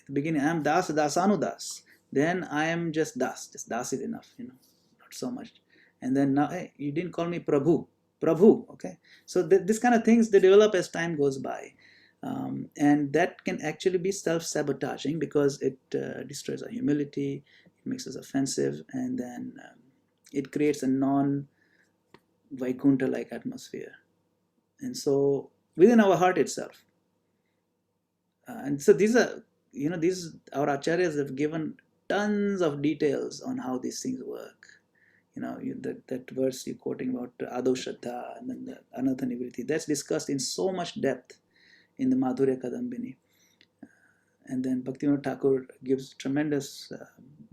the beginning I'm das, dasanu das. Then I am just das is enough, not so much. And then now, hey, you didn't call me Prabhu, okay? So this kind of things, they develop as time goes by. And that can actually be self-sabotaging because it destroys our humility, it makes us offensive, and then it creates a non-Vaikuntha-like atmosphere. And so within our heart itself. And so these are, our acharyas have given tons of details on how these things work. That verse you're quoting about Ado Shraddha and then the Anartha Nivritti, that's discussed in so much depth in the Madhurya Kadambini. And then Bhaktivinoda Thakur gives tremendous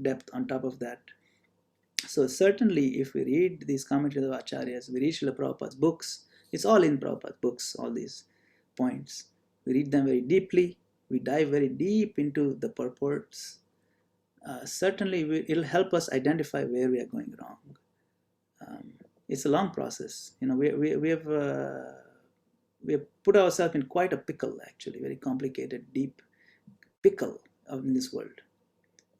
depth on top of that. So certainly if we read these commentaries of acharyas, we read Srila Prabhupada's books, it's all in Prabhupada's books, all these points. We read them very deeply, we dive very deep into the purports. Certainly it'll help us identify where we are going wrong. It's a long process. We have put ourselves in quite a pickle, actually, very complicated, deep pickle in this world.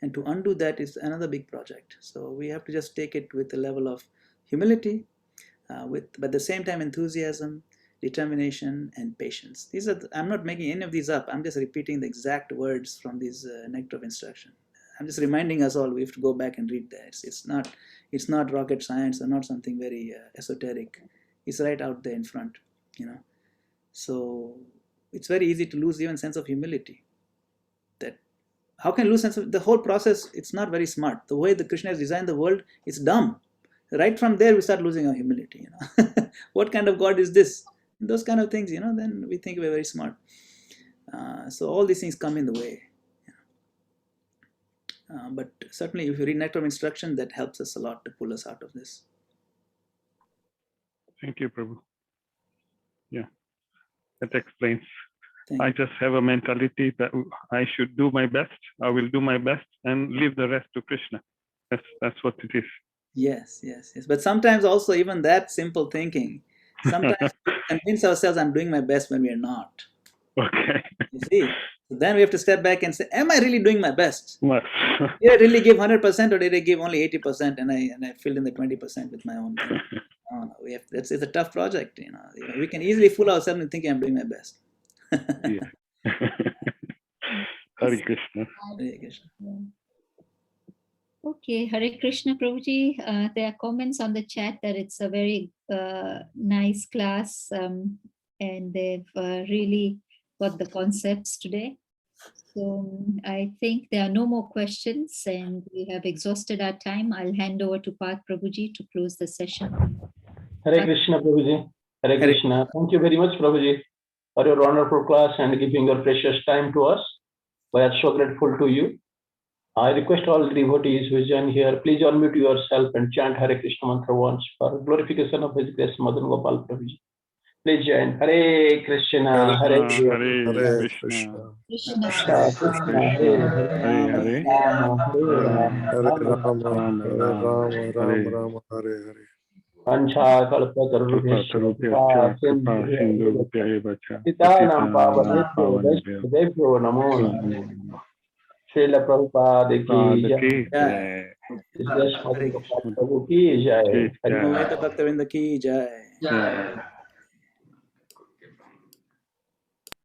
And to undo that is another big project. So we have to just take it with a level of humility, but at the same time enthusiasm, determination, and patience. I'm not making any of these up. I'm just repeating the exact words from these Nectar of Instruction. I'm just reminding us all, we have to go back and read that. It's not rocket science or not something very esoteric. It's right out there in front, So it's very easy to lose even sense of humility. That how can you lose sense of the whole process? It's not very smart. The way the Krishna has designed the world, it's dumb. Right from there, we start losing our humility. What kind of God is this? Those kind of things, then we think we're very smart. So all these things come in the way. But certainly if you read Nectar of Instruction, that helps us a lot to pull us out of this. Thank you, Prabhu. Yeah, that explains. I just have a mentality that I should do my best. I will do my best and leave the rest to Krishna. That's what it is. Yes. But sometimes also even that simple thinking, sometimes we convince ourselves I'm doing my best when we are not. Okay. You see? So then we have to step back and say, am I really doing my best? Well, Did I really give 100% or did I give only 80% and I filled in the 20% with my own thing? No, it's a tough project, We can easily fool ourselves into thinking I'm doing my best. yeah. Hare Krishna. Hare Krishna. Okay, Hare Krishna, Prabhuji. There are comments on the chat that it's a very nice class, and they've really got the concepts today. So I think there are no more questions, and we have exhausted our time. I'll hand over to Parth Prabhuji to close the session. Hare Krishna, Prabhuji. Hare Krishna. Thank you very much, Prabhuji, for your wonderful class and giving your precious time to us. We are so grateful to you. I request all the devotees who join here, please unmute yourself and chant Hare Krishna mantra once for glorification of His Grace Madan Gopal Prabhuji. Please join. Hare Krishna, Hare Krishna, Hare Krishna. Krishna, Krishna, Hare Hare Rama, Hare Rama, Rama, Hare Rama, Hare. Hare. Vancha kalpatarubhyascha Kalpatarubhyascha kripa kripasindhubhya Titanam pavanebhyo namo Srila Prabhupada ki jai. Jai. Hare Krishna Prabhu ki jai. Advaita Bhaktivinoda ki jai. Jai.